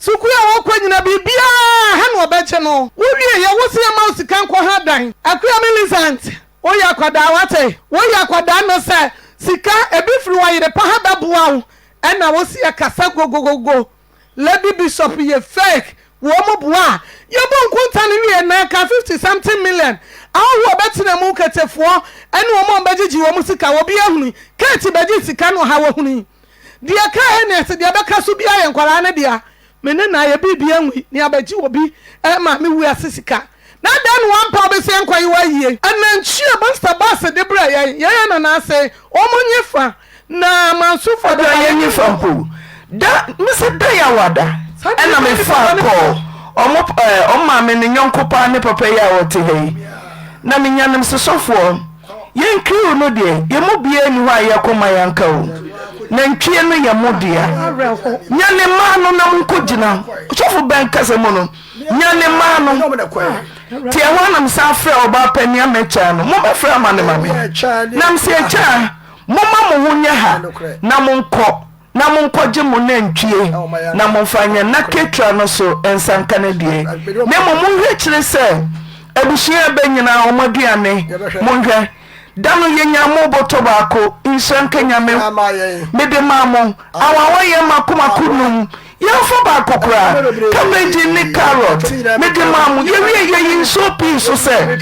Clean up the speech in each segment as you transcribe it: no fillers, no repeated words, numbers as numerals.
sukuya wo kwanyina bibia ha no obeche no wo wie ye wo se ma sika nkọ ha dan akuya Millicent wo ya kwada wate wo ya kwada no se sika ebifiri wa yire pa ha beboa wo na wo se kasa gogogogo Lady Bishop ye fake wo mo boa ye bo nkunta no wie na ka 50 something million awo obetina mu ketefo ene wo mo begigi wo mu sika wo bia hunu keti begi sika no ha wo hunu dia ka ene se dia beka so bia ye nkwara na dia mene na ye bibia nwi ni abagi obi ma me wu asisika na dan one pa be se nkwa yiwa yie ananchie master bass de bra ye na na say omunyefa na mansufa da ye nyefa po da mise da ya wada ena me fa ko omma me ne nyonkopa ne papa ya wote hei na me nyanem sesofo ye nkriu no de ye mo bia ni wa ye koma yanka o na ntwie no ye modia nyane ma no na nkogina sofo ben kase mo no nyane ma no ti e ho na msa frɛ oba pani amecha no mo be frɛ amane mame na mse echa mo ma mo hunya ha na mo nkɔgye mo na ntwie na mo fanya na ketra no so ensanka na die na mo hwɛ kyerɛ sɛ abusua benyina omaduane mo hwɛ dano yenya mo boto baako insanka nyame mede mamo awawa ye makoma kunum yɛmfa baako kora cabbage ne carrot mede mamo yɛwie yinso pii so sɛ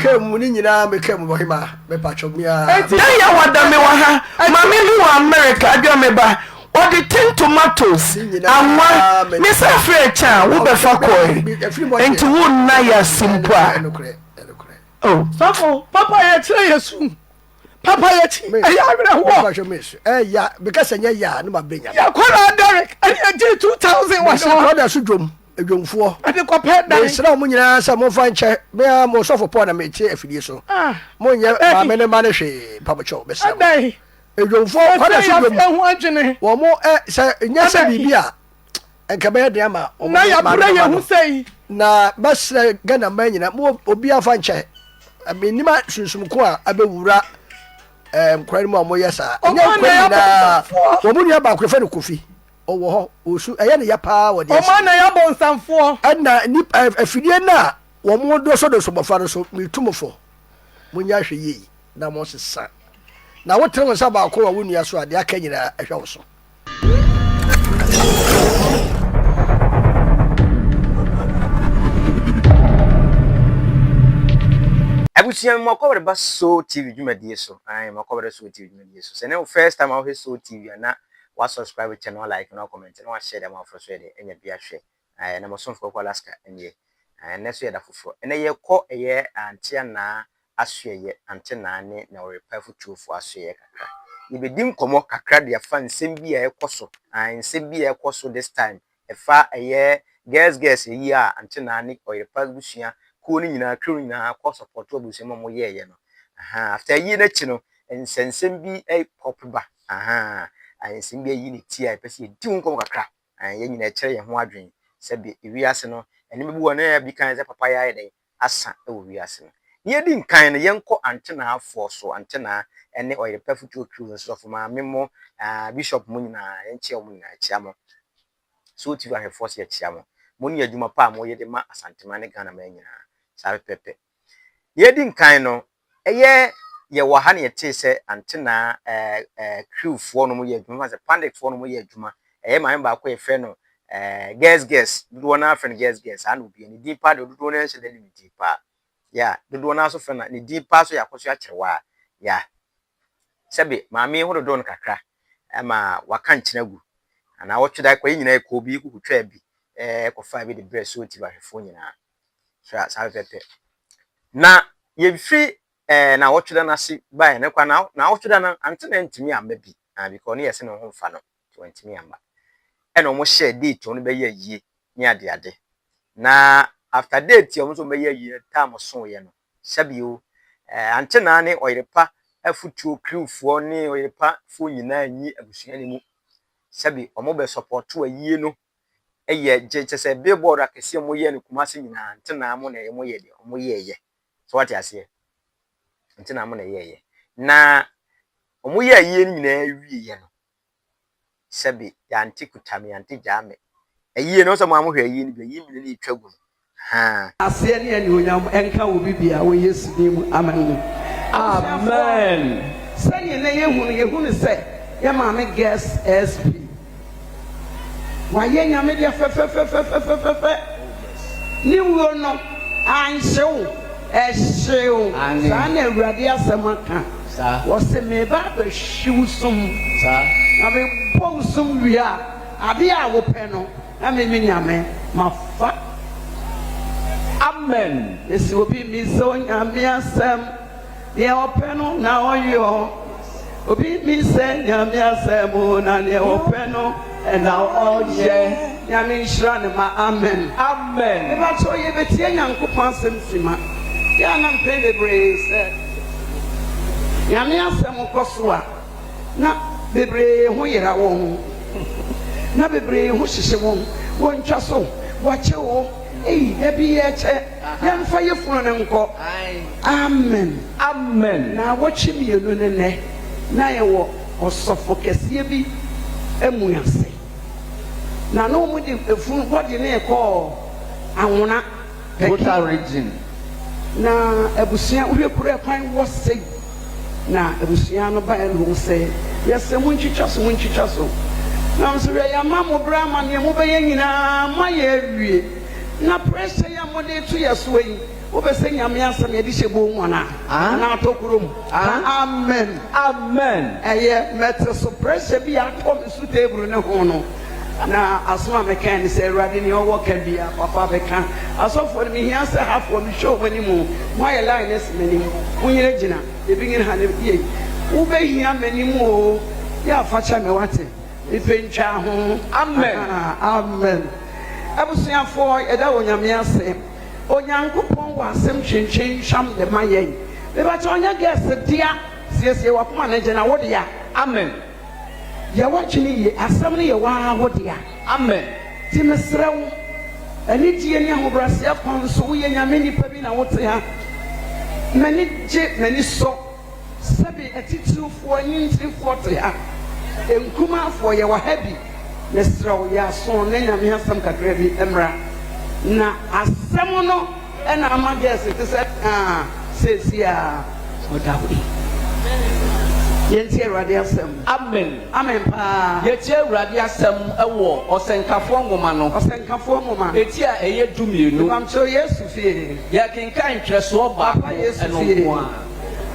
da ya wada me wa ha ma me mi wɔ America adwa me ba ɔde 10 tomatoes anwa me sɛ frɛ cha wo bɛfa kɔe enti wo nna ya simpa oh safo papa ya kyerɛ yesu papa yachi eya awere ho papa show me ya because anya ya no ma benya ya kwara Derek ani age 2000 wa sha brother so dwomfo ade kopɛ dan sra mo nyina sa mo fa nche me mo sofo po na me tie afidie so mo nya ma me ne ma ne hwe papa chow be sra dai edwomfo kwara so dwom ho adwene wo mo sa nya sa bibia enka be de ama na ya bra ya hu sei na basra gana ma nyina mo obi afa nche amenima sunsum ko a abewura kwani mu amoye sa nya kwani na wo mu nua ba kwefɛ no kofi owo ho osu ɛyɛ ne ya paa wo de o ma na ya bo nsamfo ɛna ni afidie na wo mu do so bɔfa no so mitumfo munya hwɛ yi na mo sesa na wo tere nsa ba ko wo nua so ade aka nyina ɛhwɛ wo so abusia mokobere ba so TV dwumadie so mokobere so TV dwumadie so sene first time I so TV na wa subscribe channel like na comment na wa share dem afro so de enya bia hwe na mosomfo ko Alaska enye na so ye da foforo ene ye kɔ eye antia na asoye ante na ne na repair futuofo asoye kakra ni bedim komo kakra de afa nsem bia ekoso nsem bia ekoso this time efa eye girls yi a ante na ne repair busua ko ni nyina kru nyina ko support obusu mo ye no after yi na chi no nsensem bi pop ba nsem bi yi ni ti a pese di nkom kakra ye nyina kire ye ho adwen se bi wiase no eni bi wo na bi kan se papa ya den asa wo wiase no ye di nkan no ye nko antena afo so antena ene oil perfect kru so for ma memo bishop mo nyina ye nche mo nyina chia mo so ti va he force ye chia mo ni adwuma pa mo ye de ma asantema ne Ghana ma nyina sabe pepe ye di nkan no eye ye wo ha ne yete se antena crew fo no mo ye adwuma se pandit fo no mo ye adwuma eye ma ba ko ye fe no girls do na fe no girls anu bi ni di pa do na se de ni di pa ya do na so fe na ni di pa so yakoso a kirewa ya sebe ma me ho do no kakra ma waka nkyina gu ana wo tweda kwa nyina ko bi ku twa bi ko fa bi de breast so ti ba hwefo nyina so sabe pepe na ye fi na wo tweda na si ba ne kwa na wo tweda na antena ntimi amba bi because ne yese no ho mfa no to ntimi amba eno mo share date on be yie ni ade na after date yo mo so be yie time so ye no sabio antena ne oyerepa afutuo crewfo ne oyerepa fo nyina anyi abusua ne mu sabi omo be support wa yie no eye je se billboard akese mo ye ne kumase nyina antena mo na ye mo ye de omo ye so what you say antena mo na ye na omo ye nyina wie ye no sabi ya anti kutami anti jame Eyi no so mo amhwe eyi ni be yi mi ni twagu. Ha. Ase ne ani onyam enka obi bia wo Yesu nim amen. Amen. Say ne yehunu say ya ma me guess SP. Wa ye nyame de fe. Ni wo no anhyew ehyew. Sa na Awurade asem aka. Sa. Wo se me ba be hyew sum. Sa. Na me bo sum wi a ade a wo pe no na me nyame mafa. Amen. Esi obi mi so nyame asem ye ope no na oyo. Obi mi se nyame asem na ne ope no na oye. Nyame nshira ne ma amen. Amen. Eba so ye betie Nyankopon asem sima. Ya na mpe bebre se. Nyame asem koso a na bebre ho yera won. Na bebre ho hyehye won. Won twa so, wache wo. Ebi eche yamfa yefunu ne nko. Amen. Amen. Na wachi mienu ne na ye wo osofo kese bi emuase. Na no mu di efunu body ne ko anwona total region. Na ebusia uhwekure kwan wo sei. Na ebusia no ba enu sei. Yese munchicha so. Na mso ya mamu brama ne mu be nyina maye wie. Na pressure ya mode to yeso yi wo be se nyame asem ye di hyebo nwona na atokurom. Amen. Amen. Eye mete so pressure bi atom su table ne ho no na asoma mekan se Awurade ne owo ka bia papa beka asofo mi hia se hafo mi show wani mu moye line es mani munyere gina ebi ngin ha ne ye wo be hia mani mu o ya facha me wate ipentwa ho. Amen. Amen. Abusuafo eda onyame ase onyankopon wa asem chinchin sham de mayen be ba chonya guest dia siesie wa kuma na je na wo dia. Amen. Ya wa chini ye asem ne ye wa wo dia. Amen. Ti mesrew ani die ne ahobrase akon so wo ye nyame nipa bi na wo te ha mani je mani so sabi atitufo anyintifo te ha enkuma afo ye wa habi mesrew ya so ne nyame asem kakra bi emra na asem no ena amagese te se sesia odawi yentie Awurade asem. Amen. Amen pa. Yetie Awurade asem ewo osenkafo ngoma no. Osenkafo ngoma. Eti a eye dumienu. Bamcho Yesu fie. Ya kenkan ntweso ba Papa Yesu fie.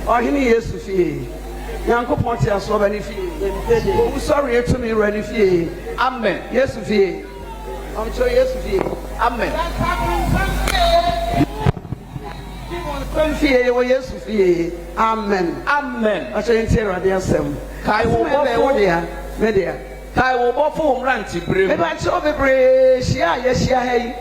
Ohini Yesu fie. Nyankopon ti aso ba ni fie. O sorry to me ready fie. Amen. Yesu fie. Bamcho Yesu fie. Amen. Fie wo Yesu fie. Amen. Amen. Aso yentie Awurade asem. Kai wo bofo dia. Media. Kai wo bofo mranti brem. Me ba cho bebre hia ye hia hei.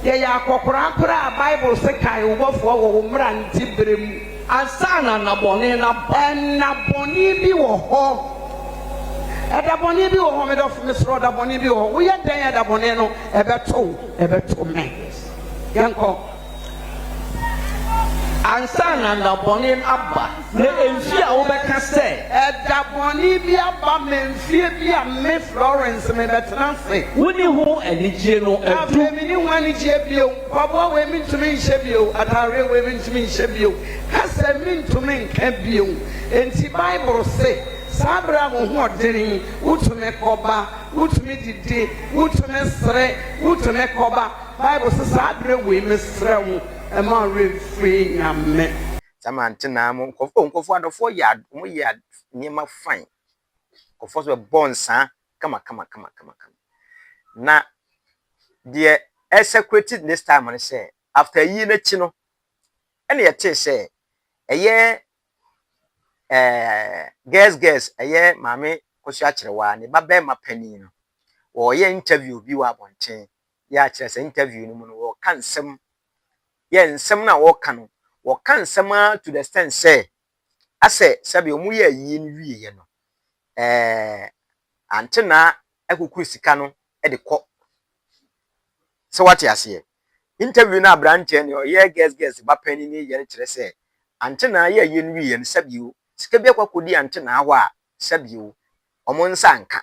Ye ya kokora kora Bible se kai wo bofo wo mranti brem. Ansa na nabone na boni bi wo ho. Eda boni bi wo ho me do fu sro da boni bi wo. Wo ye dan eda boni no ebeto me. Yanko ansa na nabone aba na emfi a wo beka se eda boni bi aba memfie bi a me Florence me betena se woni ho anigye no adu me ni ho anigye bio kwabo we mi ntumi nhye bio atare we mi ntumi nhye bio kasa mi ntumi nka bio enti Bible say sabra wo ho odiri utumi koba utumi didi utumi sre utumi koba Bible say sabra we mi sre wo ema refree nyame Samantena mo nkofo adofo ya mo ya nyema fine nkofo so bonsa kama na the executive this time on say after yi na chi no ene ye te say eye guess eye mame kosu akyerewa ne baba ma pani no wo ye interview bi wa bonten ya akere say interview no mu no wo kan sem ye nsem na wo kan wo kan nsem to the extent say ase sabi omu ye yi nwie ye no antena akuku sika no e de kɔ so what you say interview na branche ne o ye guess ba pani ni ye kyerɛ say antena ye yi nwie ye no sabi o sika bi akɔkɔdi antena hɔ a sabi o omo nsa nka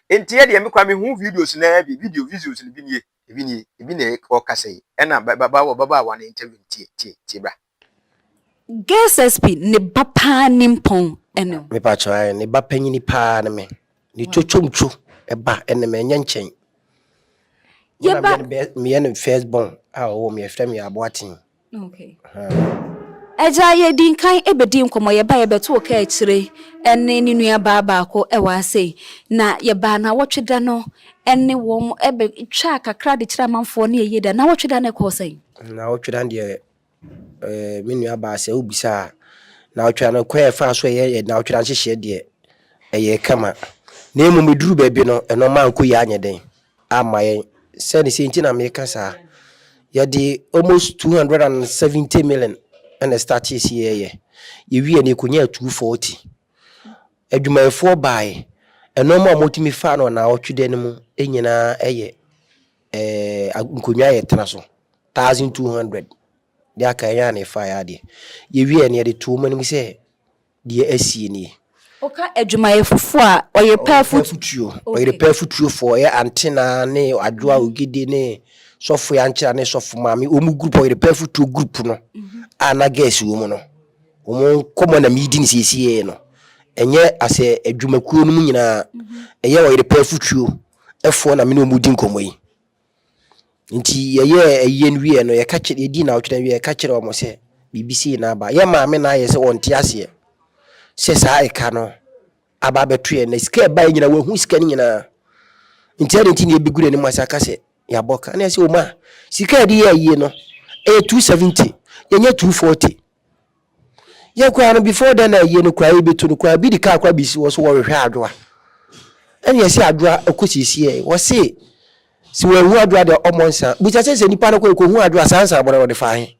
enti ye de me kwa me hu videos na bi videos ni bi ne ko kase e na baba wa na interview tie bra guess SP ne bapa nimpon eno me pa cha ne ba panyini pa na me ni chochomchu e ba ene me nyenchen ye ba me ye first born o me frame ya aboatin okay eja ye din kan ebedi nkomo ye ba ye beto ka akire ene ni nua ba ko e wa sei na ye ba na wotweda no ene wo ebe twa kakra de kira manfo ne ye da na wotweda ne ko sei na wotweda de me nua ba se obisa na wotweda no kwa fa so ye na wotweda nhye de eye kama na emu meduru ba bi no eno man ko ya anyeden ama ye se ne se ntina me kasa ya di almost 270 million and start this year ye wie ne konya 240 adwumayefo bae eno ma motimi fa no na wotwede ne mu enyina eye nkonya ye tena so 1200 dia ka ya ne fa ya de ye wie ne de to mu ne se de asie ni oka adwumayefo a oye pafutuo oye pafutuo for ye antena ne adwoa ogide ne sofo ya nchira ne sofo mami omu group oye pafutuo group no ana guess wo mu no omo komo na midi ni siesie no enye ase adwumakuo no mu nyina eye oye pafutuo efo na me no mu di nkomo yi nti ye nwie no ye ka kire edi na otwena wie ka kire omo se BBC na ba ye maame na ye se wonte ase se sa eka no aba beto na sika ba nyina wa hu sika nyina nti ade nti ne bigure ne masa ka se ya boka na se o ma sika di ye no 270 yenye 240 ye kwa no before then ye no kwa beto no kwa bi di ka kwa bisi wo so wo hwehwe adwa ene ye se adwa akosisi ye wo se si we hu adwa de omonsa bucha se nipa no ko hu adwa sansa bore wo de fa he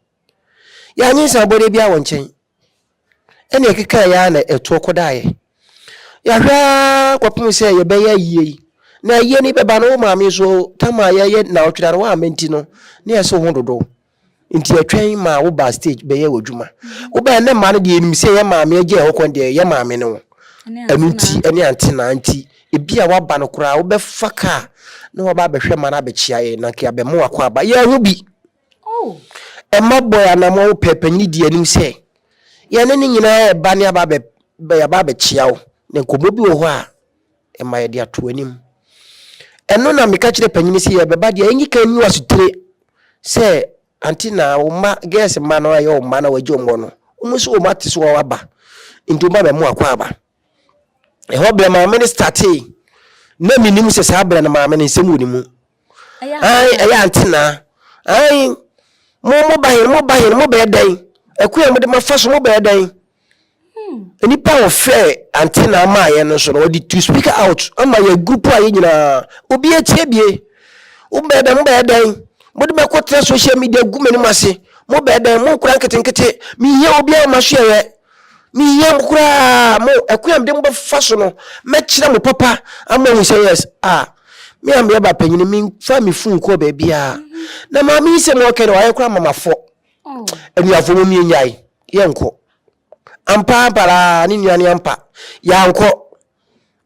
ya nyinsa bore bia wo nchen ene keka ya na eto kodaye ya hwa kwapum se ye be ya yie na ye ni beba no maame so tama ye na otwara wa amenti no ne ye so hododo nti atwen ma wo ba stage be ye wodwuma wo be ne ma no de enim se ye maame age ho kon de ye maame no anu nti ene antena nti ebia wa ba no kura wo be faka na wo ba behwe ma na be chia ye na ke abemo akwa ba ye hu bi emma boy na mo pepani di enim se ye ne nyina e ba ne aba be ya ba be chia wo ne komo bi wo ho a emma ye de ato anim eno na meka kire panyini se ye be ba de enyi kan ni wasutre se antina wo ma guess ma no ayo ma na waje omwo no umuso wo mate so wa ba nti ba be mo akwa aba e ho be ma minister te na minim se sa bra na ma me nsem woni mu aya antina mo ba dan akuya mo de mafaso mo ba dan any power fair antina ma ye no so no di to speak out ama ye group a ye nyina obi etie bie wo ba dan mo de makotra social media gumani mase mo ba dan mo kura nketenkete mi ye obi a ma hwe ye mi ye kura mo akuya de mo ba faso no me kira mo papa ama hu say yes me am ye ba panyini mi fa mi fun ko ba bia na ma mi se mo kere wa ye kura mamafo eni afo mo mi nyai ye nko ampa para ni nuane ampa ya nko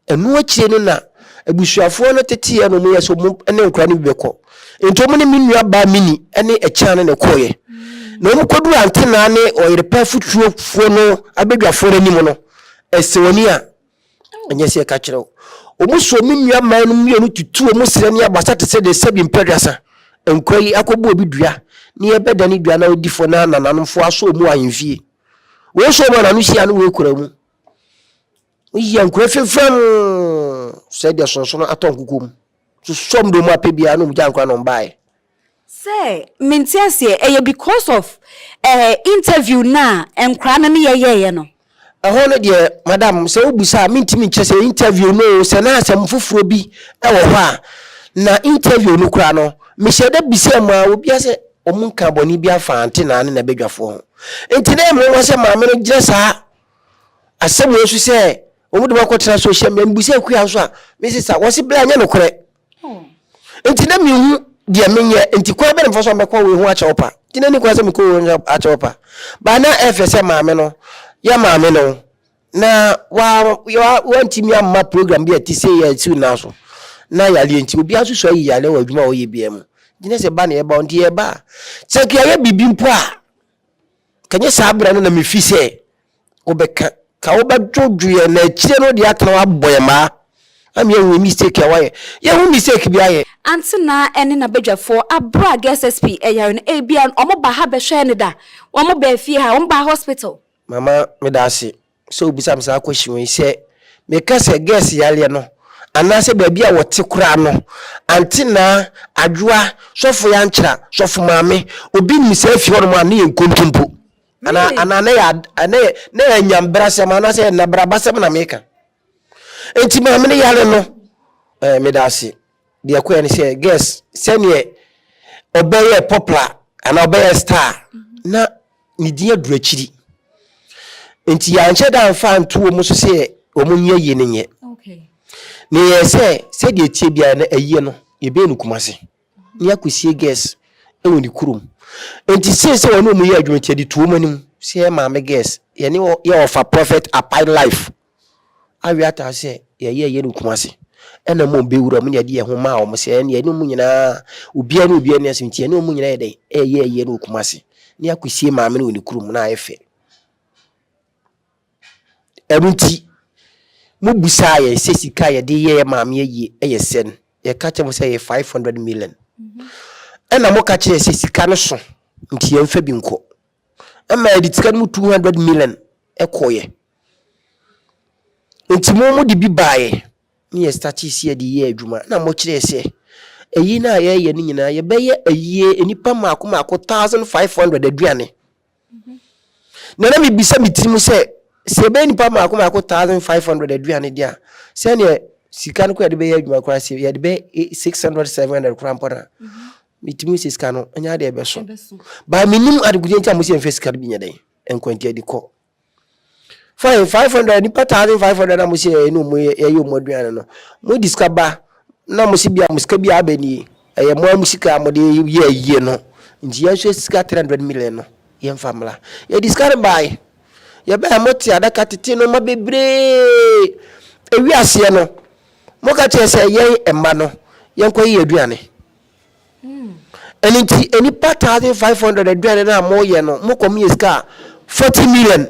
enu akire no na abusuafo no tete ye no mo ye so mo ene nkura ni beko ento mo ne mi nua ba mini ene echa ne koye na mo kodu antena ne oyere pa futuo fo no abedwafo ni mo no esewoni a enye se ka kire omuso mi nua man no mienu tutu o musire ne abasa te se de sabi mpedwasa enkoyi akobu obi dua ne ebeda ni dua na odifo na nananfo aso mu ayemfie wo so ma na no sia no we kura mu oyi ankura fefam se de sonso atonkukum so som do mu apebia no mu jankwa no mbae say mintiasie because of interview na enkra na ne ye no ahono de madam se obusa mintimi nche interview no se na asem foforo bi e wo ho a na interview no kura no me shede bise ma obi ase omunka boni bi afa antena ne na bedwafo ho enti na me wo se ma me no gire sa asem wo su se omude makotra social media bise kuya so a me se sa wo se bla nya no kore enti na me hu de menye enti kwa be mfo so me kwa we hu a cheopa tina ni kwa se me ko a cheopa ba na efese ma me no ya maame no na wa ntimi amma program bi ati say ya tu na so na yale enti obi aso so yi yale wa adwuma wo ye bia mu gine se ba na ye ba on ye ba check ya bibi mpo a kanye sabra no na me fi se obeka ka wo ba dwodwe na akire no de atana wa boyema am ye hu mistake ya waye ye hu mistake bia ye antina ene na bedwafo abra SSP eyare no ebia omo ba ha be hwe ne da omo ba fie ha omo ba hospital mama me da ase so obisa msa question we se me ka se guess yale no anase ba bia wote kura no antina adwoa sofo ya nkyira sofo maame obi nimisa fie ho no ma ne nkontompo ana na ya nyambra se ma na se na bra basem na meka enti maame ne yale no me da ase de akwa ne se guess sene obeye popular ana obeye star na ni dia durachiri enti ya nche da mfa nto mo so se omunye ye nenye okay ne ye se de tie bia na aye no ye be nu kumase ni akosie guess e woni kurum enti se wonu mu ye adwuma tie di tuo manim se maame guess ye ne ye of a prophet applied life awiata se ye nu kumase ena mo be wura mu ne de ye ho ma o mo se ne mu nyina obia ne asemtie ne mu nyina ye de ye nu kumase ni akosie maame ne woni kurum na ayefe erunti mu busa ye se sika ye de ye maame ye sen ye ka che mo se ye 500 million ena mo ka che se sika no so nti ye mfa bi nko ema ye ditika mu 200 million ekoye nti mo di bi baaye ni ye start isi de ye adwuma na mo kire se eyi na ye ni nyina ye be ye ayi enipa maako 1500 aduane na mi bisa mitimu se be nipa maako 1500 aduane dia se ne sika no ko de be ye adwuma kwa se ye de be 600 700 kura mpona mitimu se sika no anya de be so ba minim aduguje ntia mo se mfe sika bi nyeden enkwanti adi ko 500 nipa 1500 na mo se no mo ye yo mo aduane no mo discover na mo se bia mo sika bia abani eye mo amusika mo de ye no nji ya so sika 300 million no ye famla ye discover by ye ba moti adaka tete no mabebre ewi ase no mo ka che se ye emma no ye nko ye aduane enti enipa 1500 aduane na mo ye no mo kom ye sika 40 million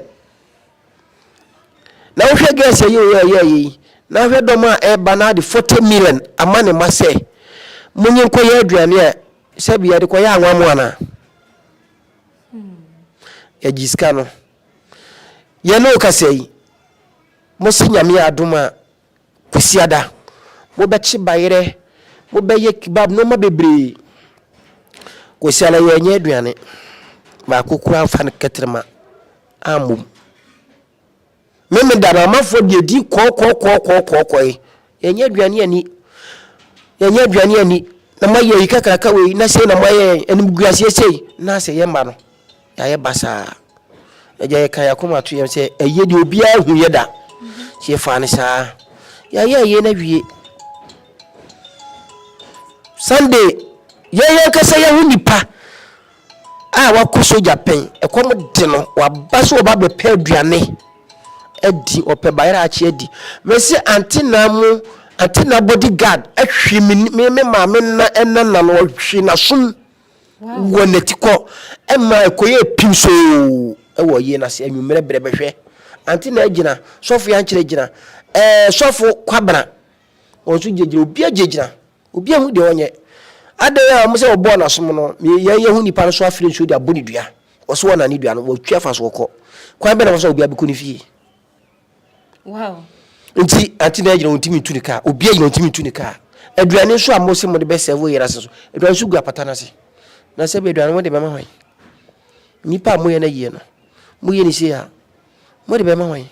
na wo hwe guess ye na hwe do ma e bana de 40 million amane ma se munye nko ye aduane a se bia de ko ya anwa mo ana ya jiska no ye no ka sei mo se nyame adoma kusiada mo be chi bayere mo be ye kebab no ma bebre ko siala ye nya aduane ba kokura fa ne ketrema amum meme dara mafo de di ko ye nya aduane ani na ma ye kakaka we na sei na ma ye enim guase sei na se ye ma no ya ye basa eje kaya kuma to ye se eye de obi ahu ye da che fa ne sa ya ye na wie Sunday ye kasa ye hu nipa wa koso Japan e kom de no wa baso oba be pa aduane edi ope bayra achi edi mesi antina bodyguard ahwi me maame na enna no hwi na sum wonetiko ema ekoye pimso ewo ye na se anwumere brebehwe antina agina sofu ya nkire gina sofu kwabra onsu jejira obi agina obi ahu de onye ade ya mo se obo na som no ye hu nipa no so afire nso de aboni dua oso wona ni dua no wo twa fa so ko kwa be na so obi abiku ni fie wow nti antina agina ontimi tunika obi agina ontimi tunika aduane so amose mo de be serve yera so aduane so gua patana se na se be aduane mo de be ma hwan nipa mo ye na ye no mo ye ni se ya mo de be ma hwan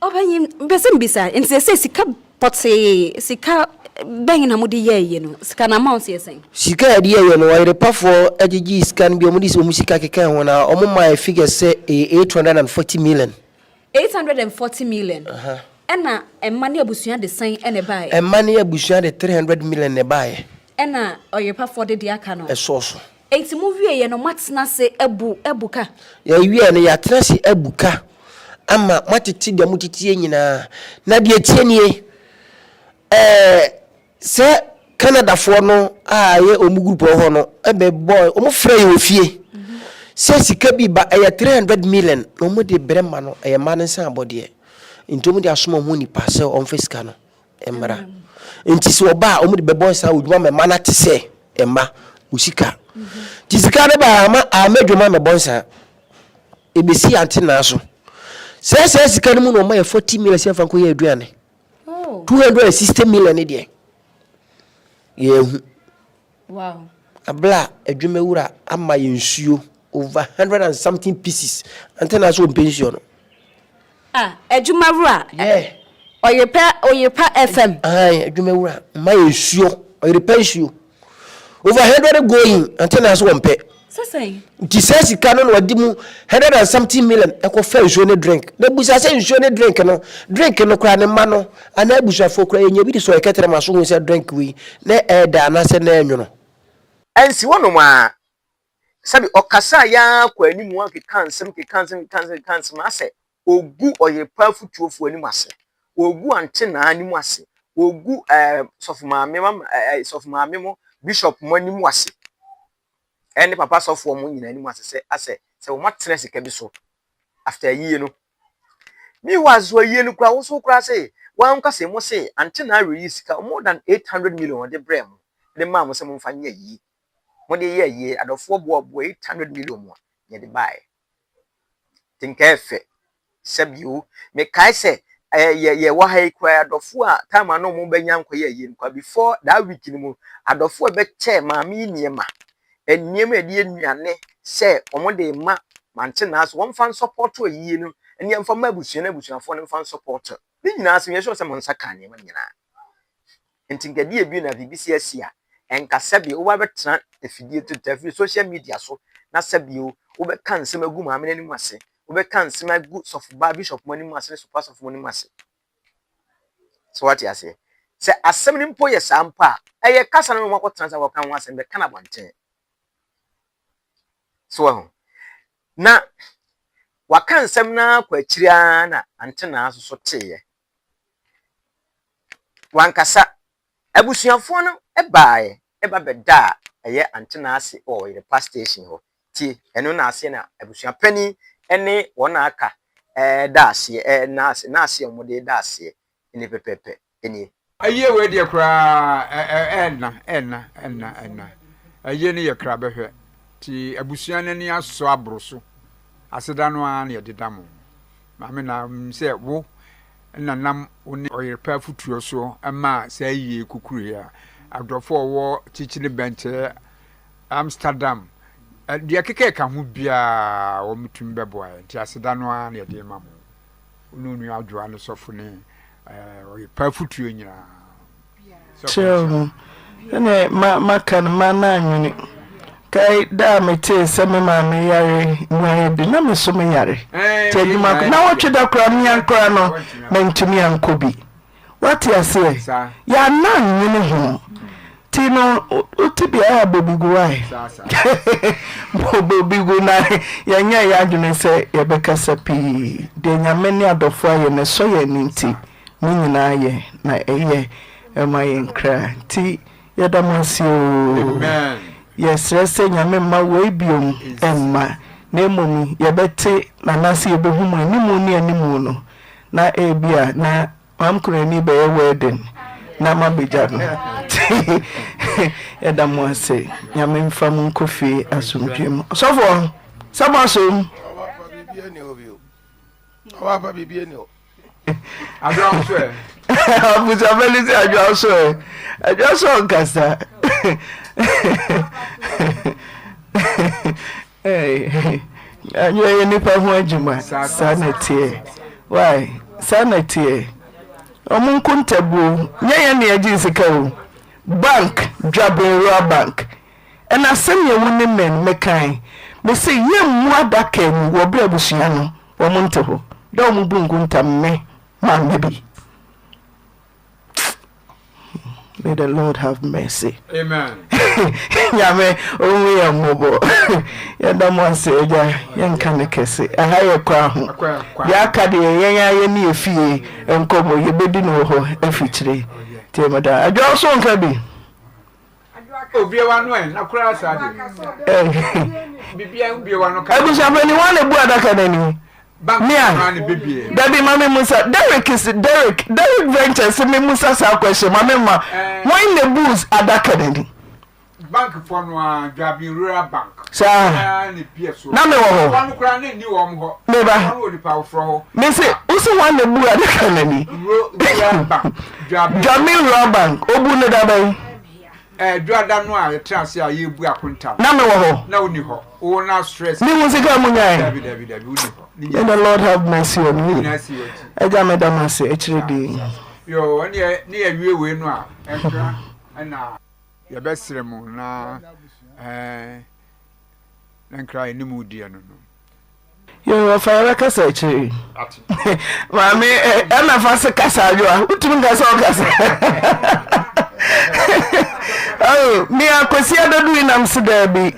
obanyi mbese mbisa nti se sika potse sika ben na mudi ye no sika na amount ye sen sika ya ye no wa repafo agigi scan bi omudi se omusika keka ho na omuma figure say 840 million 840 million ena emane abusua de san ene bae emane abusua de 300 million ne bae ena oyepafo de aka no esoso enti mu wie ye no matena se ebuka ya wie ne ya tena se ebuka ama matiti de mutiti nyina na de tie nie se Canada for no ye omu group ho no ebe boy omu frɛ ye ofie se sika bi ba 300 million no mu de brema no man nsa abode nti omu de asoma ho ni passe on fisika no emra nti se oba omu de bebo nsa odwuma me mana te se emma usika ti sika ne ba ma amadwuma me bonsa ebesi antena so se sika no mu no ma 40 million se fanko ye aduane 260 million ne de wow abla adwuma wura ama yensuo over 100 and something pieces antena so pension adwuma wura oyepa FM adwuma wura ma yensuo pension over 100 going antena so wompe sesai nti sika no wadi mu 100 and something million eko fa nsuo ne drink na busa se nsuo ne drink no kra ne ma no ana busa fo kra enya bi de so eketere ma so hu se drink wi na eda na se na enwono ensi wono ma sabi okasa ya kwa animu ake kansem ase ogu oyepa futuofo animu ase ogu ante na animu ase ogu sofuma memo bishop mo animu ase ene papa sofo mo nyina animu ase se wo matene sika bi so after yie no mi wazo yie no kura wo so kura se wan ka se mo se ante na reyi sika more than 800 million de brem de ma mo se mo fa nya yi mo de ye adofo bo 800 million mo ye de buy think efe sabio me kai se ye wa ha ikwa adofo a time ano mo benya nkwa ye nkwa before that week ni mo adofo be che ma mi niema eniem edi enuane se omo de ma mante na so won fan support oyi no eniem fa ma busuafo no fan support ni nyina so ye sure se mo nsa kan niema nyina entingadi ebi na BBC asia enka sabi wo ba betena efidie to social media so na sabi wo be kan nsem agu ma amene nimu ase wo be kan nsem agu sof ba bishop mo nimu ase super sof mo nimu ase so what you say se asem ni mpo ye sampa eye kasa na mo kwotena sa wo kan wasem be kana bonten so na waka nsem na kwa akira na antena aso so teye wankasa abusuafo no ebaaye eba beda eye antena ase o the past station ho ti eno na ase na abusuapani ene wona aka da ase na ase omode da ase ene pepepe ene aye we de kra enna aye ne ye kra behwe ti abusua nani aso abroso aseda no an ye dedamo ma me na se wo nanam oni oyerepa futuo so ama se aye kukuru ya adrofo wo chichini benche Amsterdam dia keke ka ho bia wo mutum beboa ti aseda no an ye de mamo onu adwoa no sofo ne oyerepa futuo nyina so ene makan mananwini kai da mete se me ma me yare nwa bi na me so me yare teduma na wotwe da kra me yankra no mentumi ankobi what you say ya na nwini ho tino utibi a bobigu ai bobigu na ya nya ya adwene se ye bekasa pi de nyame ne adofo aye ne so ye ninti mu nyina ye na eye ema ye nkra ti ya damasi amen yes rese nyame ma we biom emma na momi ye beti na nasi ebehumu animu ni animu no na ebia na amkure ni be wedding na mabejado eda mo ase nyame mfam nkofi asumdwem sofo sabaso Owa bibie ni o adwa so e abuja melisi adwa so nkasa anyo nipa ho adwuma sanete why sanete omunku ntabu nyeye ne agi sika o bank Jabera bank and asem ye woni men mekan me say ye mu adaka mu wo bra busua no wo monte ho da mu bungu ntamme ma mebi. May the Lord have mercy. Amen. Yame onwe ya mobo. Ya da mo ase eja yanka ne kese. Aha ye kwa ho. Ya ka de ye ni efie enkomo ye bedi no ho afikyire. Temada. I just won't be. Obi wa no en na kura sa de. Bibia obi wa no ka. I wish anyone a boy that can any. Mia, Baby, Mammy Musa, Derek Ventures, me Musa question, Mamma, why in the booze at that Kennedy? Bank for no grabbing rural bank. Sir, no, one crown in New Home. Never, power for Missy, also one the boo at the Kennedy. Jamil Rural Bank, Obuna Dabe. Drada no a trans ya yebu akunta. Na me wo ho. Na oni ho. O na stress. Ni musika munyai. David oni ho. May the Lord have mercy on me. Eja me da mase echiredi. Yo, ni awie we no a ekra na ye besere mu na na nkra ni mu die no no. Yo, fa kasa echiri. Mami e na fa se kasa jo a. Utumi kasa o kasa. Oh, me akwasi adadu inam se da bi.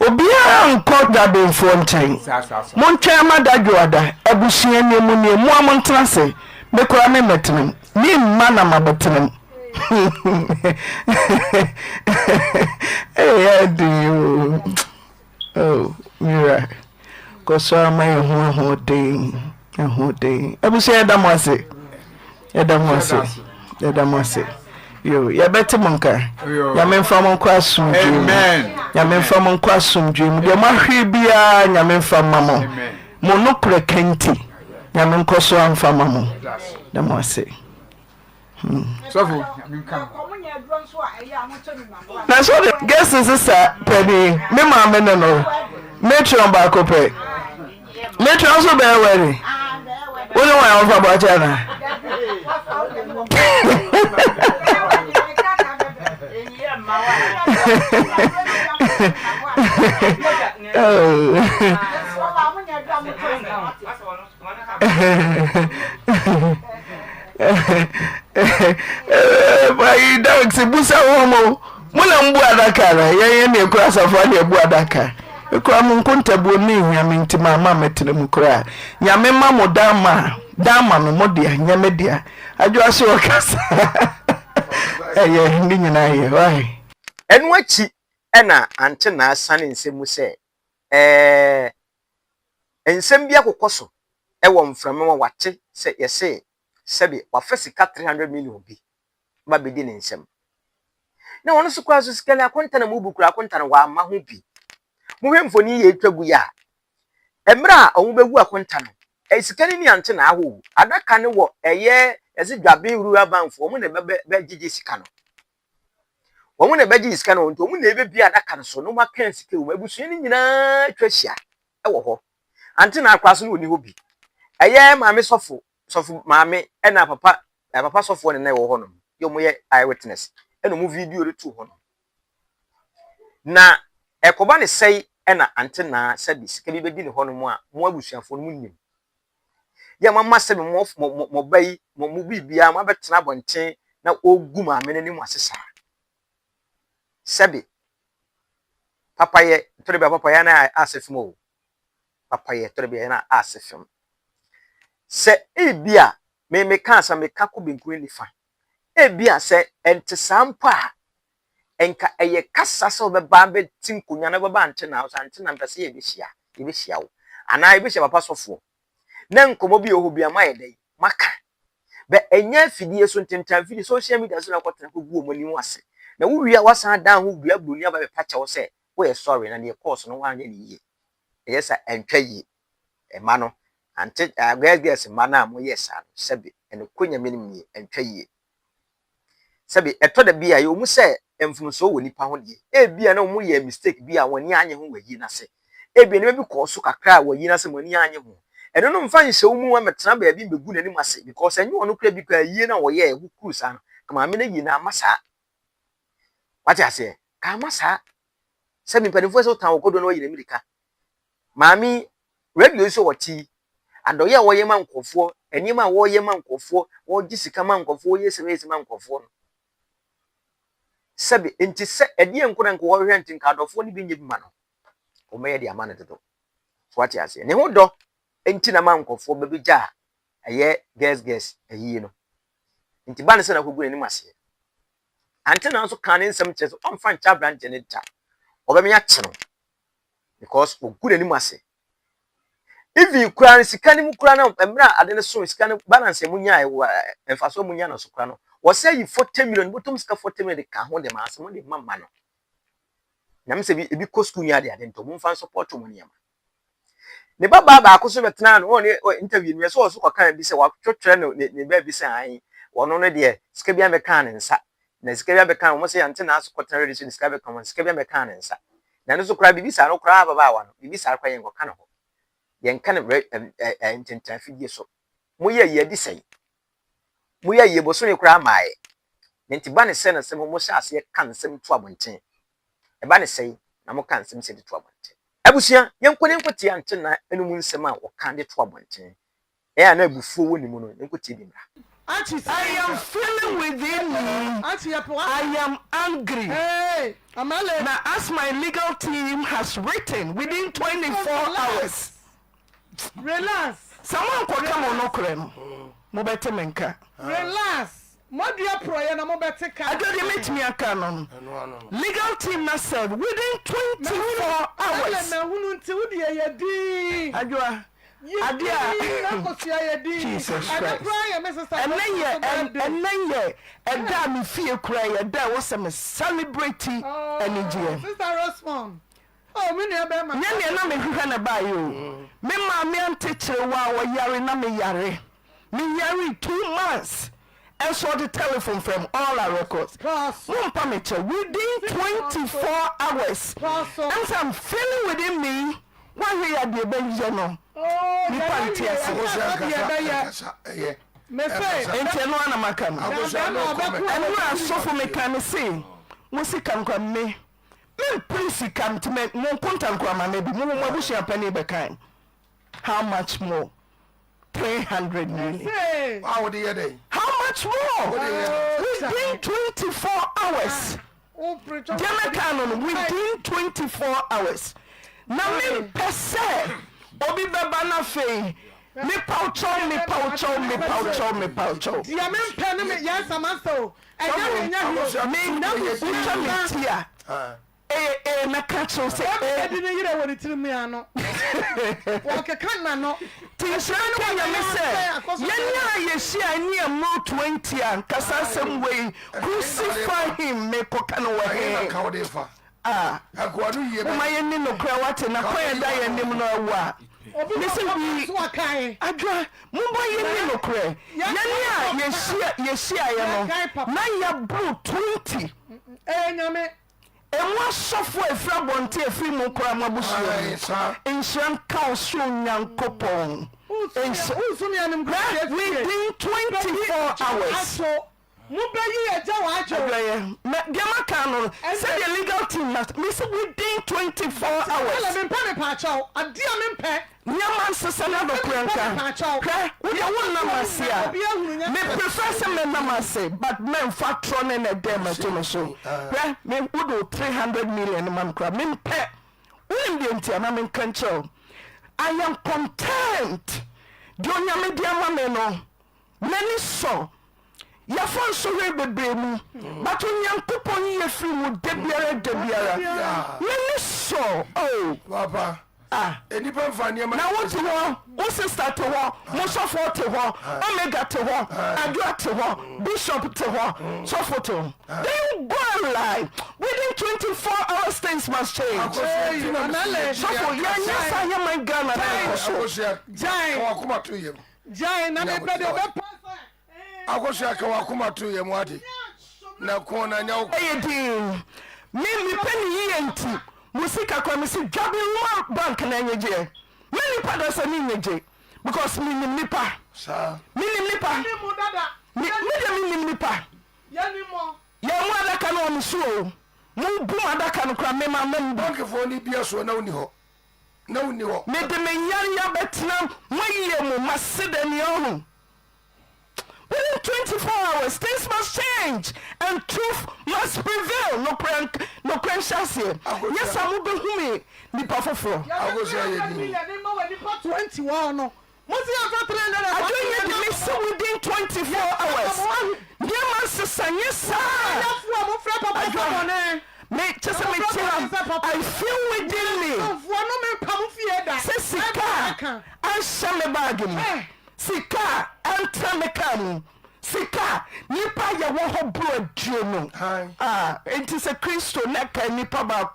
Obia anko da be mfo nchen. Montwa amadadwo ada abusua nemu ne mu amontra se be kora me metenem. Ni mma na mabetenem. Hey, do oh, mira. Koso ama ho den. Abusua da mo ase. Yo, ya beti monka. Ya memfa monko asumdwe. Amen. Ya memfa monko asumdwe. De mahwe bia ya memfa mamo. Mo no kure kenti. Ya memko so amfa mamo. Da mo ase. Sofu, ya memka. Na so the guess is sir penny. Me ma me no. Metron ba ko pe. Metron so be were. Woni wa amfa ba cha na. Why don't see Busa Homo? Mula mbu adaka, ye ne kurasa for the bu adaka. Ekwa munkunta bu ni nyaminti mama metene mukura. Nyame mamo dama no modia nyamedia. Adwo aso okasa. Ndi nyina ye why? Enu achi ena ante na asane nsemu se ensem bia kokoso wo mframe wa wate se yese sebi wa fasika 300 million bi ba bedi ne nsem na wono so kwa so sikale akonta na mubukura akonta na wa ma ho bi mo hwemfoni ye twagu ya emra a wo begu akonta no sikani ni ante na aho adaka ne wo yesi dwabe ruwa banfo mo ne be gigi sika no wo ne be gigi sika no nto mo ne be bia adaka no so no ma kan sika wo abusu ni nyina twahia wo ho ante na akwa so no ni ho bi maame sofo maame na papa sofo ne na wo ho no yo mo ye eyewitness eno mo video retu ho no na ekoba ne sei na ante na sabi sika bi bedi ne ho no mo a mo abusuafo no mo nim ya mama sebe mo bayi mo bibia ma betena bonten na ogu maame ne nim asesa sebe papa ye torebe papa ya na asefim o papa ye torebe na asefim se ebia me kansa me kako benkure ni fa ebia se entesampa enka eye kasa se obeba be tinkunya na baba ante na ante na mpese ye behia wo ana ye behia papa sofo na nkomo bi ohu bia ma yedai maka be enya fidie so ntentan fidie social media so na kwotena ko gu omani wase na wo wia wasan dan ho bia broni aba be pacha wo se wo ye sorry na de course no wan ye ni ye yesa entwa yi ema no ante guys ma na mo yes an sebe ene konya menim ni entwa yi sebe eto da bia ye omu se emfumso wo nipa ho de bia na omu ye mistake bia woni anye ho wayi na se bia ne bi ko so kakra wayi na se woni anye ho eno no mfa nhye wo mu ametena ba bi mbegu nani mase because enye ono kura bi kwa yie na wo ye hu cruise an kama me na yi na masa wati ase ka masa se mi panifo se tan okodo no yire mirika maami radio so woti adoye wo ye mankofo enima wo ye mankofo wo gisika mankofo ye semesi mankofo no sebe enti se edie nkora nko wo hwe enti nkadofo ni bi nye bi ma no o me ye de amane dodo so wati ase ne ho do enti na mankofo bebegya aye guess ayi no nti ba ne se na kogu ne nim ase ante na nso kan ne nsɛm kyerɛ so ɔmfa nkyɛ brante ne da ɔbɛmenya kye no because ogu ne nim ase even kura ne sika ne mu kura na emra ade ne so sika ne balance mu nya emfaso mu nya na so kura no wo say yi 40 million botom sika 40 million de ka ho de ma asem de mama no na me se bi ebi ko school nya de ade nto mu fan support mu ne ma ne baba ba akoso betena no ne interview ne so ko kan bi se wa twetwere ne ba bi se an wono no de sika bia me kan ne nsa na sika bia be kan mo se yante na aso kotare de sika be kan sika bia me kan ne nsa na no so kura bibi sa no kura baba wa no bibi sa kwa yen ko kan ho yen kan intentan fidie so mo ye di sei mo ye boso ne kura maaye nti ba ne se na se mo sha ase kan sem to abonten e ba ne sei na mo kan sem se de to abonten abusua yen ko ne nkoti ante na enu mu nsem a wo kan de to abonten e ya na abufuo wo ni mu no nkoti bi mra I am feeling within me. I am angry. Hey, Amale. Now, as my legal team has written, within 24 hours. Relax. Someone could come on Okrem. Mobete menka. Relax. Modia proya na mobete ka. I don't meet me a canon. Legal team na said within 24 hours. Na hunu nti wudi yedi. Adwa. Jesus Christ. And then me fear cry there was some celebrity energy. Sister Rosemond. Oh, me near Bema. Nyanya na me hwehwe na ba yo. Me ma me antekyere wa yare na me yare. Me yare 2 months. And saw the telephone from all our records. Within 24 hours. And I'm feeling within me. Why we are the Benjamin? Oh, me panty as me say, and tell one of my come. And we are so for me can say, Musi can come me. Please come to me. No contact, maybe more wish a penny behind. How much more? 300 million. How the day? How much more? Within 24 hours. Jamacanon, within 24 hours. Na me pese obi beba na fe me paucho dia me mpene me yes amaso e ya nya me na ucha me tia na catch say e di ne yire wori tiri me ano wo ke kan na no ti sha no ya me say yenya yeshia ni am 20 an kasasem we crucify him me kokano wa he akwadu ye ma yenni no kra wate na kwa da yennim no awa me se bi so akai adwa mo bo yenni no kra yenni a yeshia ye no na ya bro 20 nyame enwa sofo efra bonte efri mo kra mo busu enhyan ka so nyankopon within 24 hours Mubeyi eja wa ajo. Diama kanu say the legal team must miss within 24 hours. Let me pay me pacho. Adia me pay. Nyama nsesa na do kranka. Kra, wo de won na masia. Me prefer me na mase, but men fa tron na dem to me so. Kra, me wo do 300 million man kra. Me pay. Wo ndi ntia na me kancho. I am content. Donya me diama me no. Many so ya fon so we bebre mu but onyankopon ye free mu debiara many so oh papa eni pa mfani ma na what ho wo sister to ho mo so for to ho omega to ho adua to ho bishop to ho so for to they go live within 24 hours things must change so for ya sa ya man Ghana na so jai wakuma to yem jai na me pede be akosha ka wakuma to yem ade na ko na nya eyedin me penny yenti musika kwa misi dwabe wa bank na nyeje me nipa da sa ni nyeje because me nim nipa sa me nim nipa ni mu dada me nim nipa ya ni mo ya mu adaka na on so mu bu adaka no kra me ma me bank for ni bia so na uni ho me de me yari ya betna moye mu masede ni ohun. Within 24 hours, things must change and truth must prevail. No crank Yes, I will be humi. Nipa fofo. I go say 21. Must you have 300? I don't need to miss within 24 hours. Dear Master Sanyasa. Me just me I feel within me. Sika, I shall me bargain. Sika, enter me come. Sika, nipa ya wo bro aduo it is a Christo naka nipa ba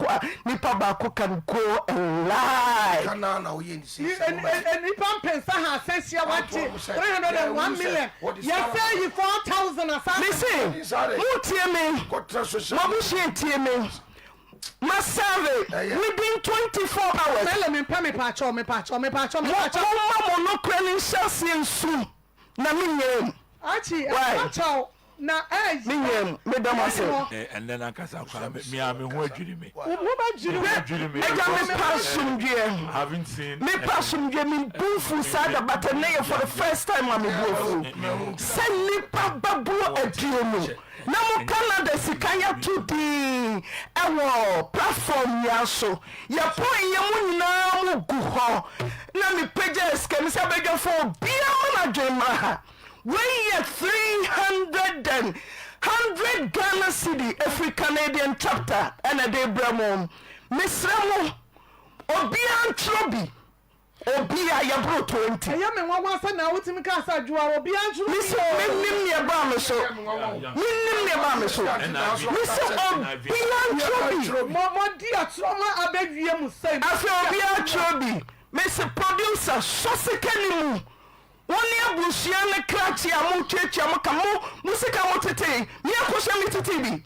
ko can go and lie. Kana na wo ye nsi. Nipa pensa ha sensia wachi 301 million. You say you 4,000 asasa. Listen, who tie me? Mabu she tie me. Masave within 24 hours. Tell me pacho. Mama no kwani shasi nsu na minyem. Achi, pacho na minyem medamase. And then akasa kwa me am ho adwiri me. Wo ba jiri me. Eja me pasumdwe. Haven't seen Me pasumdwe me bufu sada bataneye for the first time am bufu. Say nipa babu aduomu. Na mo Canada sikanya tudi ewo platform ya so ya point ye mu nyina mu gu ho na me page scam se beja for bia na dwema we ye 100 Ghana city every Canadian chapter and a day bramo misramo obia ntrobi obia ya bro 20 eya me nwa sa na wotimi ka sa djua obia ntrobi miso menim ne ba me so miso obia ntrobi mo di atroma abawie mu sai afi obia ntrobi miso producer so sekanimu woni abusia ne krachi amu twetwa mo ka mo musika mo tete mi akosha mi tete bi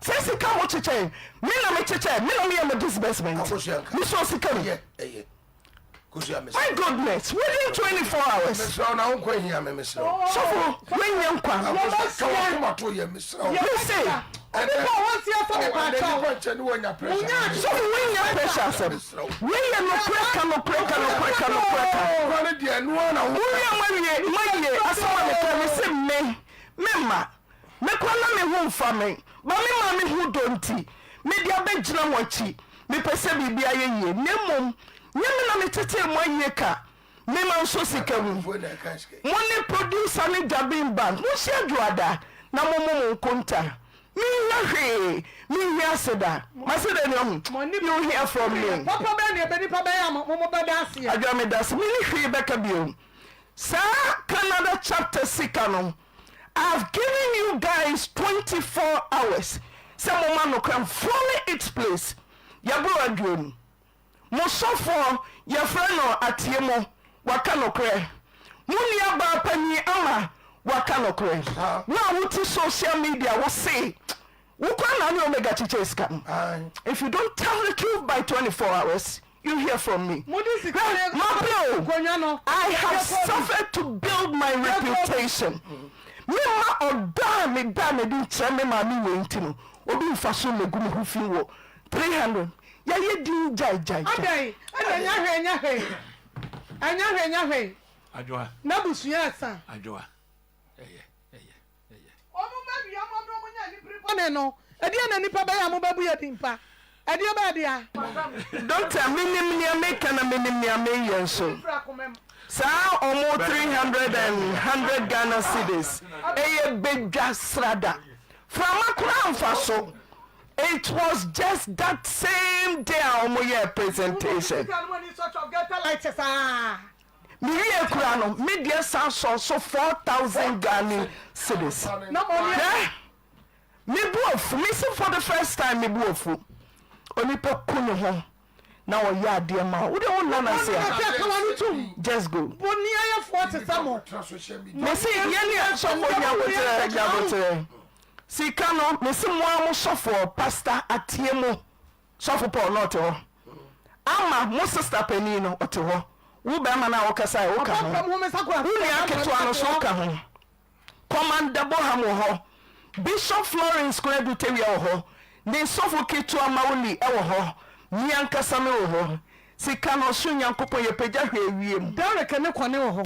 sesika mo cheche mi na me cheche mi na me am disbursement mi so sika mi my goodness within 24 hours Misro na unko hia me misro so when you kwa come to ye misro listen people want see us on pacho ni wonya pressure so when you pressure some when you no pressure no de anu na maye asawa me tell say me kwa na me hu mfa me ba me ma me hu donti me dia begina wachi me pese bibia ye nemom nyame na me tete mo ayeka me man so sika mu mo ne producer ne jabin band mo she adwoada na mo konta me hia seda maseda ne ho you hear from me papa be ne be ni papa ya mo bada ase adwa me das me ni hwe beka bio sa Canada chapter 6 no I've given you guys 24 hours some man no can follow its place ya bro adwom Mosofo ye freno atiemo waka nokre muni aba pani ama waka nokre na wuti social media wo say wo kwa na omega chiches kam if you don't tell the truth by 24 hours you hear from me I have suffered to build my reputation me ma oda me da me di cheme ma mi we ntino obi mfaso megu me hu fi wo 300 ya ye din jai adai anya hwe adwa na busuya asa adwa omo ma bia mo no nya ni prepone no edi na nipa ba ya mo babu ya dimpa edi ba dia doctor minim ni ameka na minim ni ameyen so sa omo 300 Ghana cedis eye bedwa srada from akura mfaso. It was just that same day omo ye presentation me here kura no media so 4,000 Ghana cedis me buofu me see for the first time me buofu onipa kunu ho na o ya de ma wo de won na say just go boni aye 40 samo me see ye so mo nya wotere sika no me se mo sofo pastor atiemo sofo Paul not ho ama mo sister pani no ote ho wo ba ma na wo kasa wo ka ho wo ni aketo ano so ka ho commander Boham ho Bishop Florence Kwedu Tewia ho ni sofo keto amawuli e ho ni ankasa me ho sika no so nyankopon ye pagya hwe wiem Derek ne kwane ho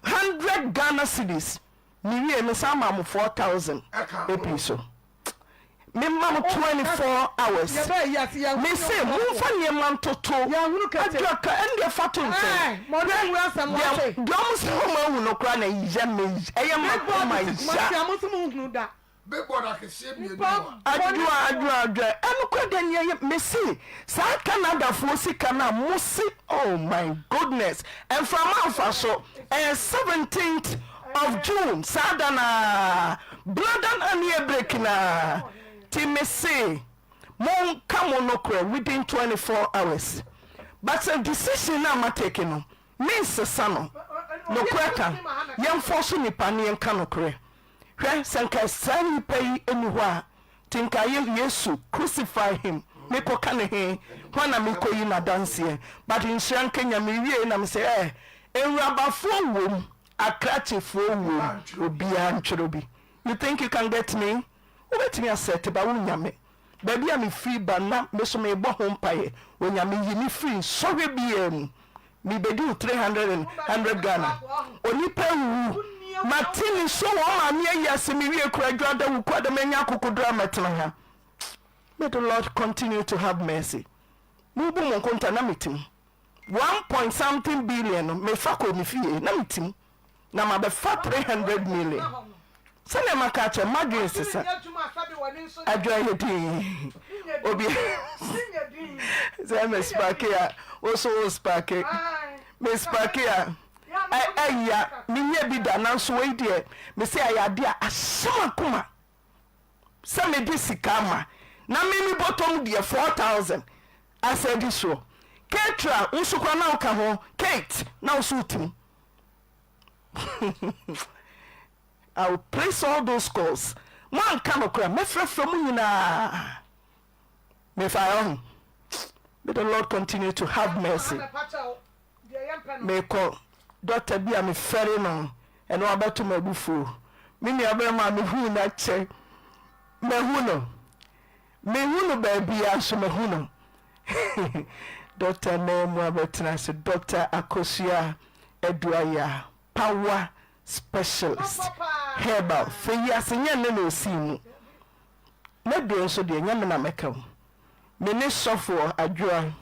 100 Ghana cedis me wie me sama mo 4,000 episo me mam 24 hours me say mumfa niema ntoto adwaka ende fato nten dom se ho ma hu no kra na yija me eye ma yija big brother ke sie mi adwa eno kwada ne me say sa Canada fo sika na musi oh my goodness and from alpha so 17th of June sadana blood and ear break na me say mon come on okra within 24 hours but a decision na ma take no means sano no kweka yam force ni pani en kan okra hwe sanka sani pay eni ho a tinka Yesu crucify him me ko kan he wana me ko yi na dance but in shan Kenya me wie na me say enrabafo wom akrachefo wom obi antwerobi you think you can get me wobetimi asete ba wonyame baby am free ba na me so me bo ho mpaye wonyame yi me free sorry biam me bedu 300 Ghana onipa wu matini so wo ma me yase me wie kura dwada wu kwada menya kokodra metena ha. May the Lord continue to have mercy. Mubu mo konta na metim 1.something billion me fa ko me fie na metim na ma be fa 300 million sene makache madwen sesa adwa yedi obi zeme spakia oso spakia me spakia ya minye bi da na so we de me se ayade a asema kuma se me di sikama na mimi bottom de 4,000 asedi so ketra usukwa na uka ho Kate na usutim I will place all those calls. One can occur. Me from me fire. May the Lord continue to have mercy. May call Dr. B. I'm ferry no, and what about to my bufu? Mini abema me who na che. Me huno baby aso me huno. Dr. name wabetina so Dr. Akosia Eduaya Power specialist herbal feya senya ne no simu na do so de nyame na meka me ne sofo adwoa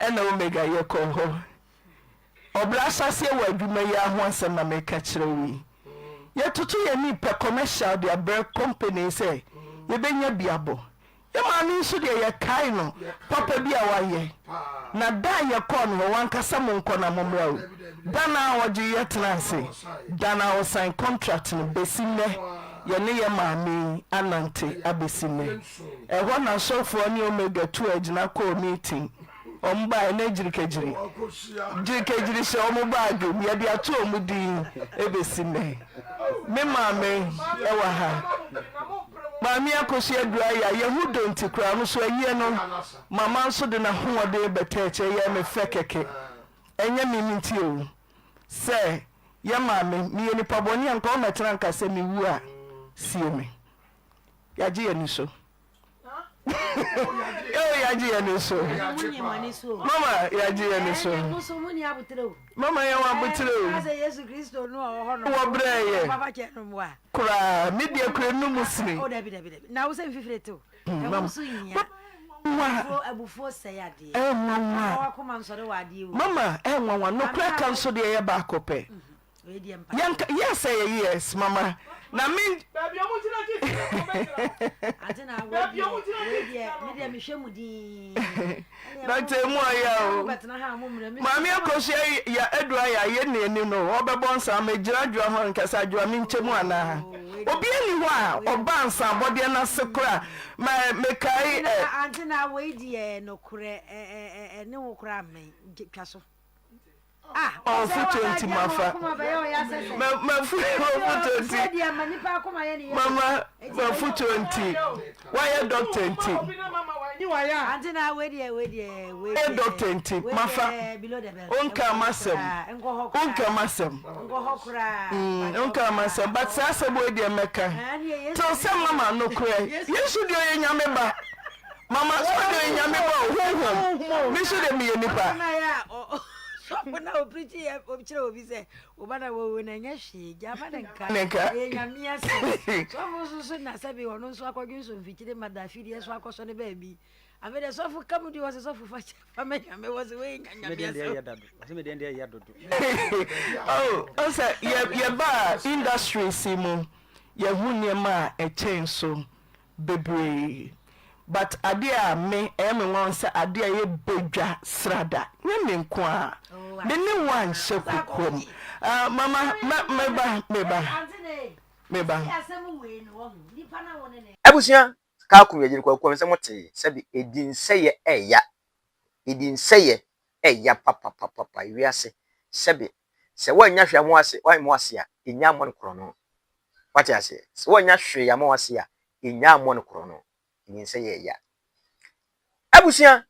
ena omega ye ko ho obra sase wa adwuma ya ho ansem na meka kire wi ye tutu ye ni pe commercial de abra company say ye benya biabo ye ma ni so de ye kai no papa bi a wa ye na da ye ko no wankasa mo nko na momra o dana oji ye transe dana o sign contract no besine ye ne ye maami anante abesine e ho na sofo ni omega 2 agina ko meeting omba na jirikejiri se omuba adu ye dia to omudi ebesine me maami e wa ha Mami akosi adua ya yehudo ntikura no so aye no mama so de na hoode beteche ye me fekeke enye mi nti o se ye mami mi eni paboni anka o metran ka se mi wu a sie me yaje ye ni so yaje ye ni so mama yaje ye ni so mama ye wa butre ase Yesu Kristo no ho no wo breye papa che no mo a kura media kura no musiri o dabi na wo se fifreto e wo so nya abufo say ade mama akoma nso de wade o mama nwanwa no kura kan so de ye ba kope we di empa yes yes mama na me baby omu tira ji ate na we di me hwemu di Dr. Moya o mami akosi ya edua ya ye ne ni no obebonsa megira dua ho nkasa dua mi nchemu ana obi ani ho a obansa bode na sekura me kai ante na we di no kure ne wo kura men twaso oh for 20 mafa ma for 20 mama ma for 20 why doctor nti ante na we doctor nti mafa onka masem onka masem but sasa boy dey meka to say mama no kure yesu dey oyanyame ba mama so dey oyanyame ba ho mi so dey mi nipa When I preach here, we say, Obana will win a yashi, Japan and Kaya, so also not Sabi or no so I use of Vicky Madafi, as well as on the baby. I made a soft comedy was a soft family, I was away. Oh, also, your bar industry, Simon, your wunyama a chain so bebre. But adia me one say adia ye bedwa srada. Nyame kwa. Me ne wan shekukom. Mama meba. Abusia ka ku yegyere kwa se mote se bi edin seye eya. Edin seye eya papa wiase. Se bi se wanya hwe mo ase, wan mo ase a enya mo nkoro no. Wati ase. Se wanya hwe ya mo ase a enya mo nkoro no. Edin seye eya. Abusia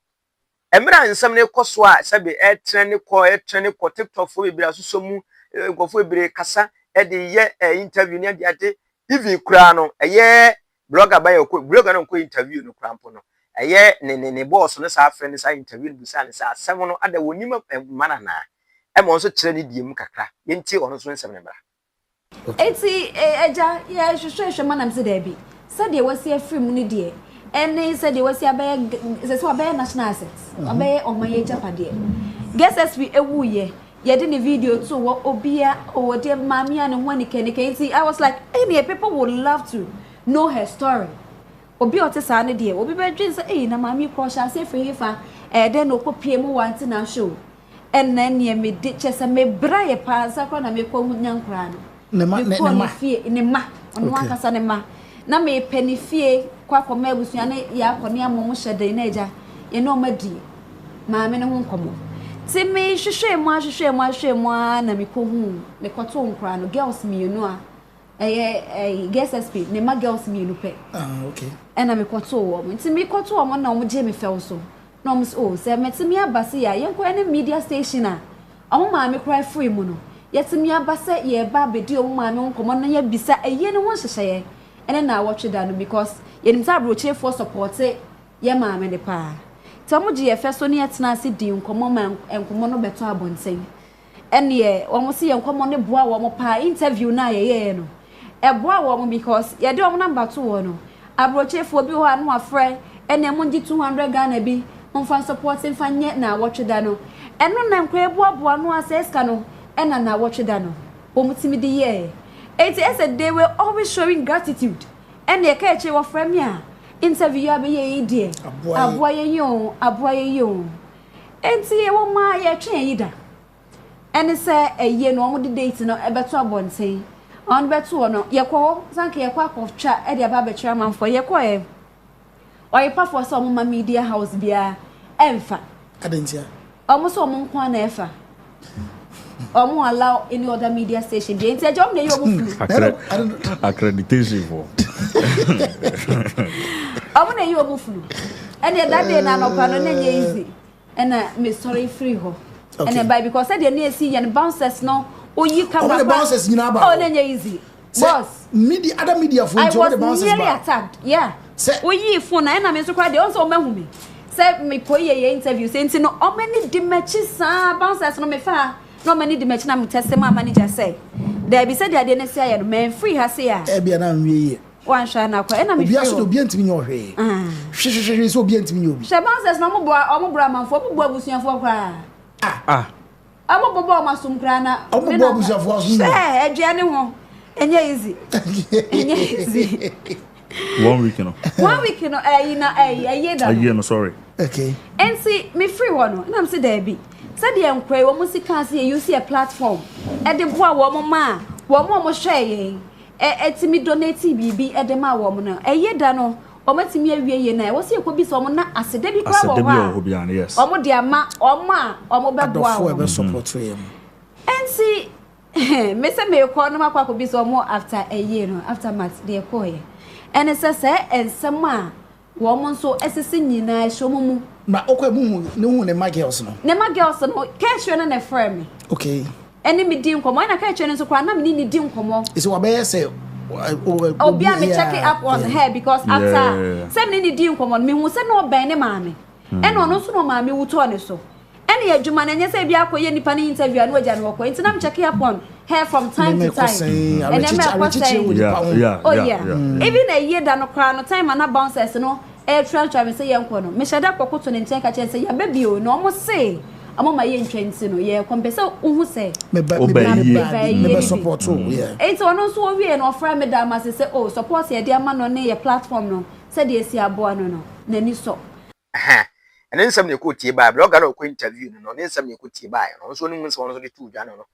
emra nsam ne koso a se bi trend ko TikTok fo bibira asoso mu nkofo bibire kasa e de ye interview ne de ade even kura no eye blogger ba ye blogger no ko interview no kura mpo no eye ne boss no sa afre ne sa interview bu sa ne sa asem no ada wonima mana na e mo nso kire ne die mu kakra ye nti ono so nsem ne bra eti eja ya hwehwehwe manam se da bi se de wasi afri mu ne die ene se de wasi abaye se so abaye national assets abaye omaye japade guess S.P ewuye ye did the video too what obia or dear mammy and when can see. I was like, hey, people would love to know her story. Obi ote sana dear, obi bedrin say, hey, na mammy crush, I say for hifa, then no PM wanting our show. And then ye me ditches and me bray pass a corner me come young crown. Nema fear in a ma on one casanema. Na me penny fear, quack or me with yana ya for near Momusha de Neja, you know, my dear. Mammy no one come. Se me hwehwe mo na me ko hu me kwato nkra no girls me no a guess S.P ne ma girls me no pe okay na me kwato wo nti me kwato wo na wo je me fel so na mo oh se metimi abase ya yenko ene media station a o ma me cry free mu no yetimi abase ye ba bedi o ma me nkomo na ya bisa eye ne won hyehyeye ene na watch da no because ye nimsa broche for support ye ma me ne pa Tamuji efeso ni etena ase di nkomo ma nkomo no beto abonten ene ye wo mo se ye nkomo ne boa wo mo pa interview na ye no e boa wo mo because ye de wo number 2 wo no abrochefo bi ho anu afre ene mo ngi 200 Ghana bi onfa support mfa nye na watch da no eno na nkwa boa no aseska no ena na watch da no wo mutimi di ye it is a day we always showing gratitude ene ye ka eche wo frɛ me a interview ya be ye die aboye yo enti e wo ma ye twen yi da ene se eye no mo de date no e beto abonten on beto no ye ko sanke ye kwa kofcha e de aba be kira manfo ye ko e o ye pa for so mo ma media house bia emfa adentia o mo so mo nko na efa o mo allow any other media station bia enti e jom na ye obu accreditation for I'm na you obufunu and that day na no pano na easy and me sorry free ho and by because said you see and bouncers no oyi camera the bouncers you know about oh na easy boss media other media phone to the bouncers nearly attacked yeah oyi phone na me so kwa dey also mahu me say me koye interview say no o many di match sa bouncers no me fa no many di match na me test my manager say there be said dey na say ya man free ha say ya e bia na nwie one shine na kwa na me bia so bia ntimi nyo hwe hwe so bia ntimi nyo bi she bouncers no mo bra manfo mo bo abusuafo kwa amo bobo masum kra na amo bobo abusuafo azu aduane ho enye easy 1 week no ayi no sorry okay and see me free one na am say there be said the enkwe wo musika say you see a platform e de boa wo ma wo mo hwe etimi donate bibi e de ma wo mo no eye da no o matimi awie ye na wo se ekobi so mo na asede bi kwa wo ha yes o mo de ama o mo be boa wo be support him and see me say me ko no makwa ko bi so mo after a year no after math de ko ye and it says ensem a wo mo so esese nyina hwo mu na okwa mu ne hu ne ma girls no ka hwe na frame okay eni mi di nkomo na ka hwe ne so kwa na mi ni di nkomo is what be say obi am check it up on her because after say me ni di nkomo me hu say no ben ne maame e no no so no maame wuto ne so any adwuma na nyese bia akoye nipa ni interview anu agya no ko nti na check upon her from time to time and then even a year da no kra no time na bouncers no try me say yenko no me sheda kokoto ne nchen ka che say ya baby o no mo say amama ye ntwenti no ye compensate uhu say me support o yeah enti ono so wo wie no ofra me da ma say oh support ye dia ma no ne ye platform no say de esi abo no na ni so and then some ko tie ba blogger no ko interview no then some ko tie ba no so ni mun so no so de tu dwa no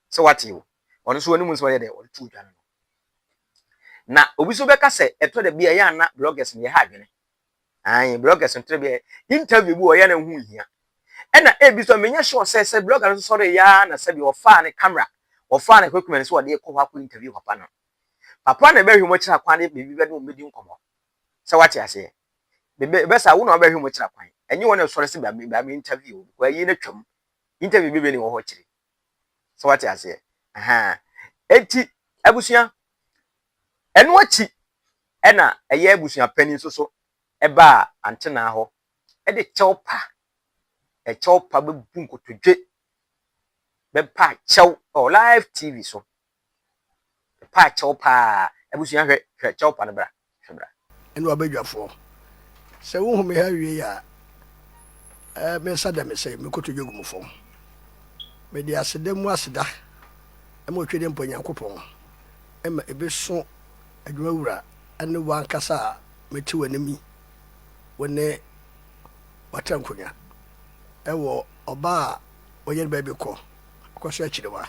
so what you ono so ni mun so ye de o tu dwa no na obi so be ka se eto de bia ya na bloggers ne ha adwene bloggers ntre bia interview bu o ye na hu hia ena ebi so menya sure say blogger no sorry ya na se bi o fa ne camera o fa ne equipment so de ko ha ko interview papa no papa na be hwe mo kira kwan de bibi be no medi nkomo se what you say be sa wo na be hwe mo kira kwan enye wona sorry se ba me interview kwa yi na twam interview bi be ni wo ho kire se what you say eti abusuan enu achi ena eye abusuan pani so eba antena ho de chewpa chewpa be bunkotodwe be pa chew o live tv so pa chewpa abusuan hwe chewpa no bra enu abadwafo se wo hu me ha wie ya me sada me se me kotodwe gumfo me di aseda mu aseda e mo twede mponyankopon e ma ebeso adwawura ane wankasa meti wanimi wone watankonya ewo oba oye ba bi ko akoso achirewa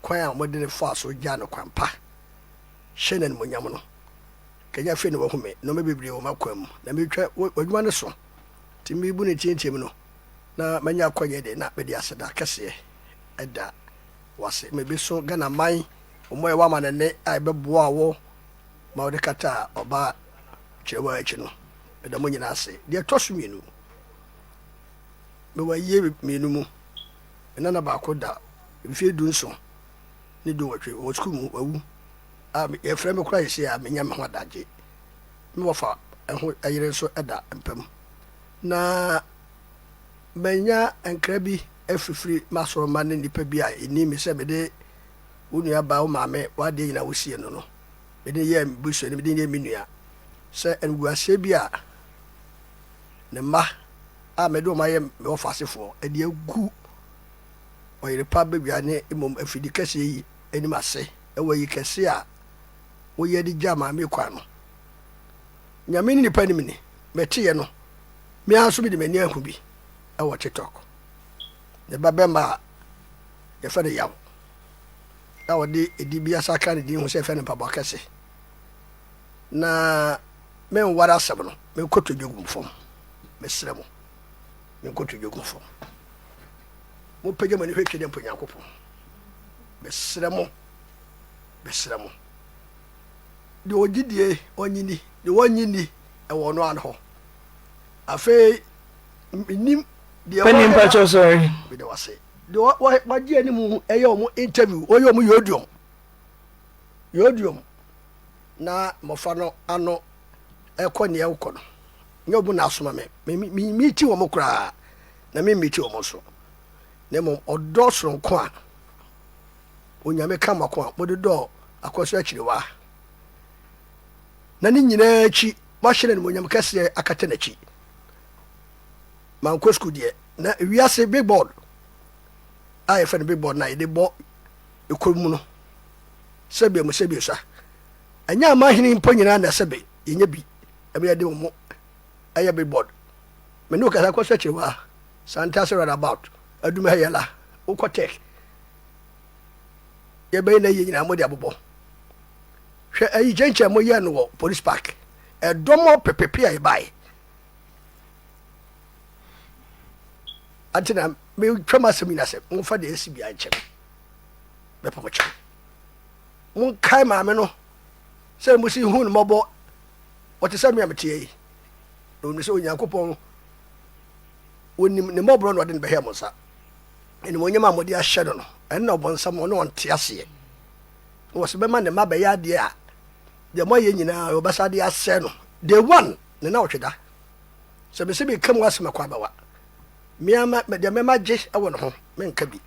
kwan a mo de ne fa so gya no kwampa hyenan mo nyam no kanya fe ne wo hume no me bebre wo makwam na me twa wadwuma ne so timi bu ne tietiem no na manya akoye de na be di aseda kese eda wase me bi so gana man omo e wa manene ai beboa wo ma ode kata oba chewa echi no eda mo nyina ase de tosu mienu me wa ye mienu mu na ba ko da mfie du nso ni do wotwe wo school mu awu a me e frame kura yesi a menya me ho daje me wo fa ho ayire so eda mpam na menya enkrabi efifiri masoro ma ne nipa bi a eni mi se me de wonu aba wo maame wade nyina wosie no no me de ye buso ne me de ye minua se enguase bi a ne ma a me do ma ye me wo fasefo e de agu o yire pa be bia ne emom afidi kase yi eni mase e wo yi kase a wo ye di jama me kwa no nyame ni nipa ni mi ni mete ye no me aso bi de mani ahu bi e wo TikTok ne babema ye fa de yaw na wode edi bia saka ne din hu se fa ne papa kase na me nwara asem no me kotodwogum fom me sremo me kotodwogum fom mo pege mani hwetwe de mponyankopon me sremo de ogidie onyini de wonyini e wono an ho afi nim de pani mpacho sorry we de wase de wa gi ani mu eye omo interview oye omo yodium na mofano ano ekone ye ukono nye obu na asoma me ti wo mokra na me ti wo moso na mo odo soronko a onyame ka mako a mo de do akoso achirewa na ni nyina chi wa hyere mo nyam kase akata na chi man ko school die na wiase big board ai fa big board na ide bo ekomu no sebe mo sebe sa anya ma hini mpo nyina na sebe yenya bi ebe de mo aya big board me no kasa ko search wa santa so about aduma yela ukotek ye be na ye nyina mo de abobo hwe ayi jenche mo ye no police park e domo pepepe ai bai antina me twama semina se mo fa de esi bi anche be pa mocha mon kai ma me no se mo si hu no mobo o te se me amtie yi no mi se onyankopon wonim ne mobro no de be he mo sa eni mo nyama mo de ahye no en na obon sam no on te ase wo se be ma ne ma be ya de a de mo ye nyina o ba sa de ase no de one ne na otweda se be se be kam wasema kwa ba wa miama de mema je e wo no ho menka bi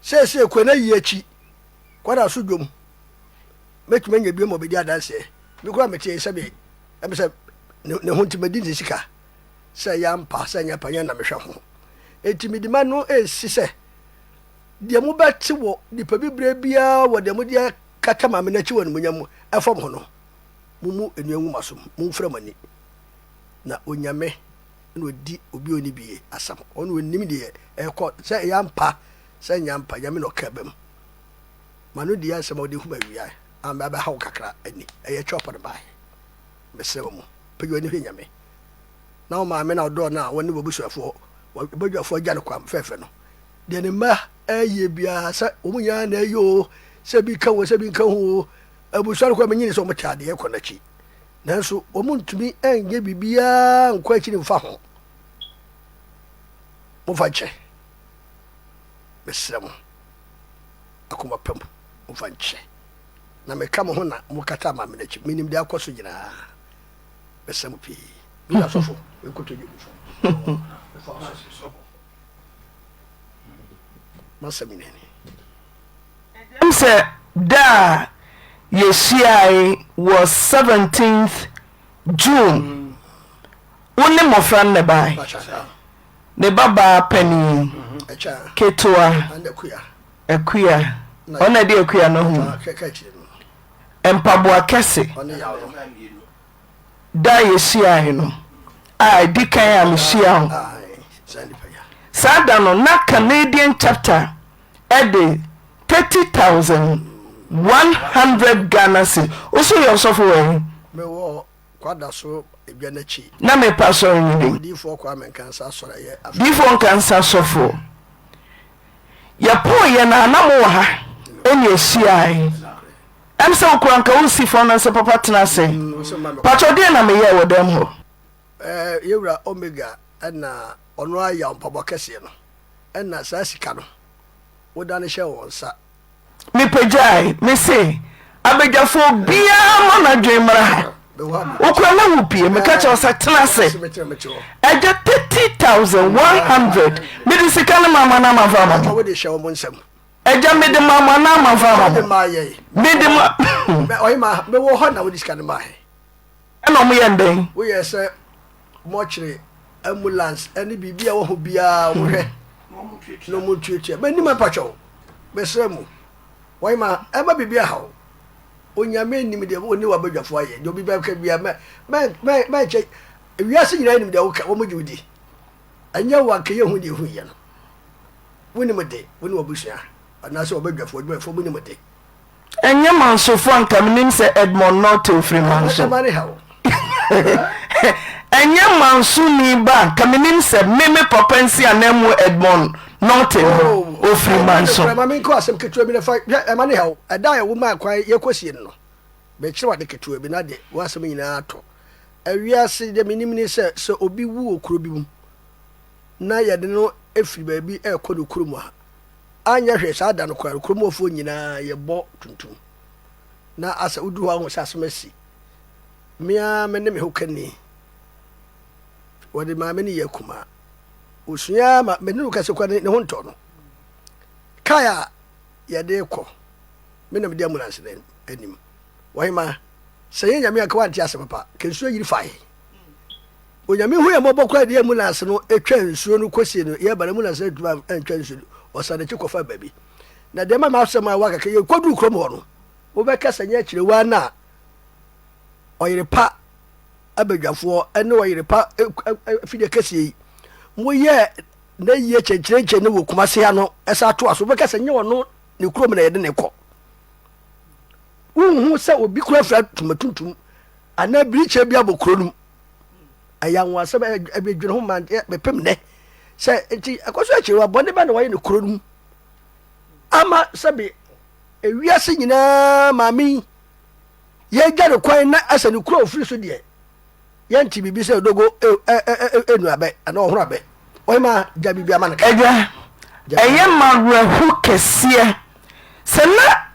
se ko na yi achi kwada so dwom metuma nya bi mo be di adanse bi ko amete se be e be se ne ho ntimadi ne sika se ya mpa se nya panya na mehwe ho etimi ma no esi se de mo beti wo nipa bibre bia wo de mo dia kata ma me na chi wo no munyam efom ho no mumu enuanwu masom mumfra mani na onyame no di obi oni bie asam ono onim de ekọ se ya mpa se nya mpa nyame no kabam manu di asam odi hu ba wia amba ba hawo kakra ani eye chop no bai bese wo mu pege oni nyame na o ma me na odo na woni bobusuafo bobusuafo gya no kwam fefe no de ne ma aye bia se omunya na ayo se bi ka wo se bi ka ho abusuar kwa menyi so mutade ekọ na chi nanso omuntumi enye bibia nkwa chi ni mfa ho mufanche besram akoma pam mufanche na meka mo ho na mukata ma me na chi minim de akoso nyina besam pi bi na sofo ekoto djum masamineni say da yesiai was 17th June woni mofran ne bai ne baba pani ketua ekuya ona de ekuya no hu empaboa kese da yesiai no ai dikan am shia ho sada no na Canadian chapter ede 30,100 Ghana cedis oso yo sofo we me wo kwada so ebia na chi na me paso yin di fo kwa men kansa soro ye di fo kansa sofo ya po ye na na mo ha eni esiai am se okranka wo si fo na se papa tena se pacho de na me ye wo dem ho yewra omega na ono aya mpabo kese no na sa sika no wodane hye wonsa me pejai me say abejafo bia mo na dwemra okwa na wupie me ka che osa tena se eje 30,100 me di sika na mama na mafa ma wo de hye wo nsam eje me di mama na mafa ma me di ma oyima me wo ho na wo di sika na ma he na mo ye ndeng wo ye se mo kire ambulance ani bibia wo ho bia wo hwe no mo tuetua be ni ma pacho be sremu oyima e ma bibia ha onyame nim de oni wa badwafo aye de obi ba ka bia me che wiase nyina nim de wo ka wo mo judi anya wa ka ye hu de hu ye no woni mo de woni wa busua ana so badwafo adwafo mo ni mo de enye mansofo ankam nim se Edmond not ofri manso enye manso ni ba kaminim se meme papansi anemu Edmond not ofri manso mama ko asem ketua bi na fa amane ha ada ya wo ma kwan ye kosie no be kire wa de ketua bi na de wo asem nyina ato awiase de minim ni se obi wu okuro bi mu na ye de no efiri ba bi e kodo kuro mu ha anya hwe sa da no kwa kuro mu ofo nyina ye bo tuntum na asa udu ha ho sasemasi mia me ne me hokani wode ma me ni yakuma usunya ma me ne kase kwa ne ho nto no kaya ya de ko me na me dia ambulance den anim wahima sey nyame aka wanti ase papa kensuo yiri fae onyame hu ya mobɔ kwa de ambulance no etwa nsuo no kosie no ye bare ambulance etwa entwa nsuo osade chi kofa baby na de ma asema waka ke ye kodu krom ho no wo be kasa nya kire wa na oyire pa abadwafo ene oyire pa fide kasie mo ye na ye chenkire ne wo kumase ya no esa to aso be kasa nya wono ne krom na ye de ne kɔ hu se obi kura fra tumatuntum ana briche bia bokronum ayanwa se be dwene ho man be pem ne se enti akoso akire wa bonde ba na waye ne kronum ama sabe ewiase nyina mami ye gare kwan na asa ne kura ofiri so de ye nti bibi se dogo enu abe ana ohoro abe oyima ja bibi ama na eja eye magwe hu kese se na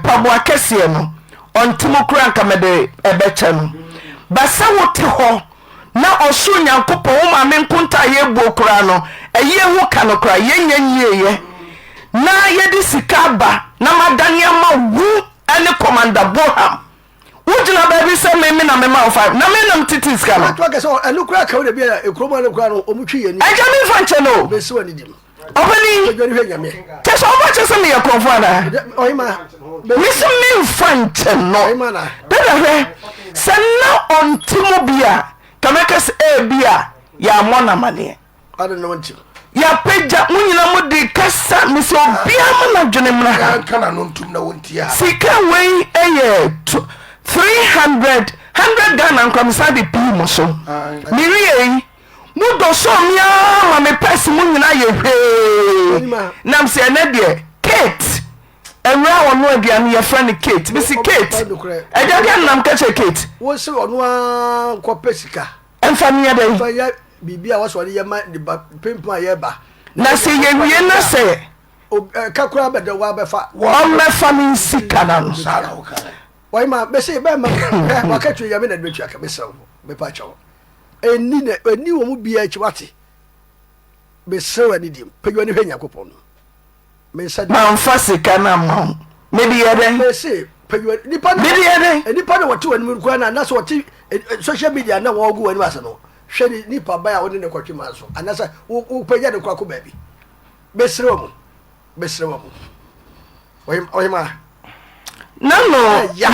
pabwa kese no ontimo kura nka mede ebeche no basa wote ho na ɔso nyankopɔn wo ma me nkonta yɛbuo koraa no ɛyɛ ho ka no koraa yɛnya nyieɛ na yɛde sika ba na madane ama wo ne commander Boham wogyina baabi sɛ meme na mema wo 5 na menam tete sika no agya memfa nkyɛ no ɔbɛni kyɛ sɛ ɔbɔ kyɛ sɛ meyɛ kɔmfo anaa mese memfa nkyɛ no dadahwɛ sɛ na ɔnte mu bi a kamɛka sɛ bi a yɛamɔ namaneɛ yɛapagya mo nyina mo de kasa mesɛ obia ma na dwene mmra ha sika wei ɛyɛ 300 Ghana nkramsa de pii mo so meriei mudo so mia ma me pesi mu nyina ye hwee nam se ene de Kate enra wono aduane ye friend Kate bisi Kate eja ga nam ka che Kate wo se ono a ko pesika emfa me dey fa ya bibia wo so ye ma de pempa ye ba na se ye wie na se kakura be de wa be fa wo me fa me sika na no why ma be se be ma wa ka twa ya me na de twa ka be se me pa chawo eni wo mu bia chi wate be sewa ni dim pegwa ni hwanya kopon me sa ma mfa sika na ma me di yeden me se pegwa nipa me di yeden nipa na wote wani mu kwa na so wote social media na wo gu wani wase no hwe ni nipa ba ya woni ne kwatwe ma so anasa wo pegya de kwa ko baabi be sewa mu oy ma no ya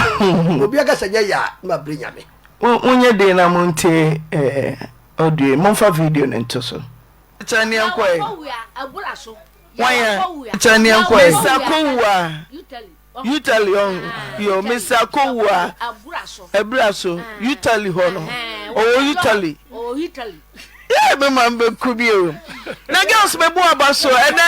obi aga sanya ya ma brenya me unye de na monte audio monfa video nento so chani ankoi chani ankoi sakowa you tell yo Mr. Kowa abraso you tell ho no you tell yeah be man be kubio na girls be bo abaso and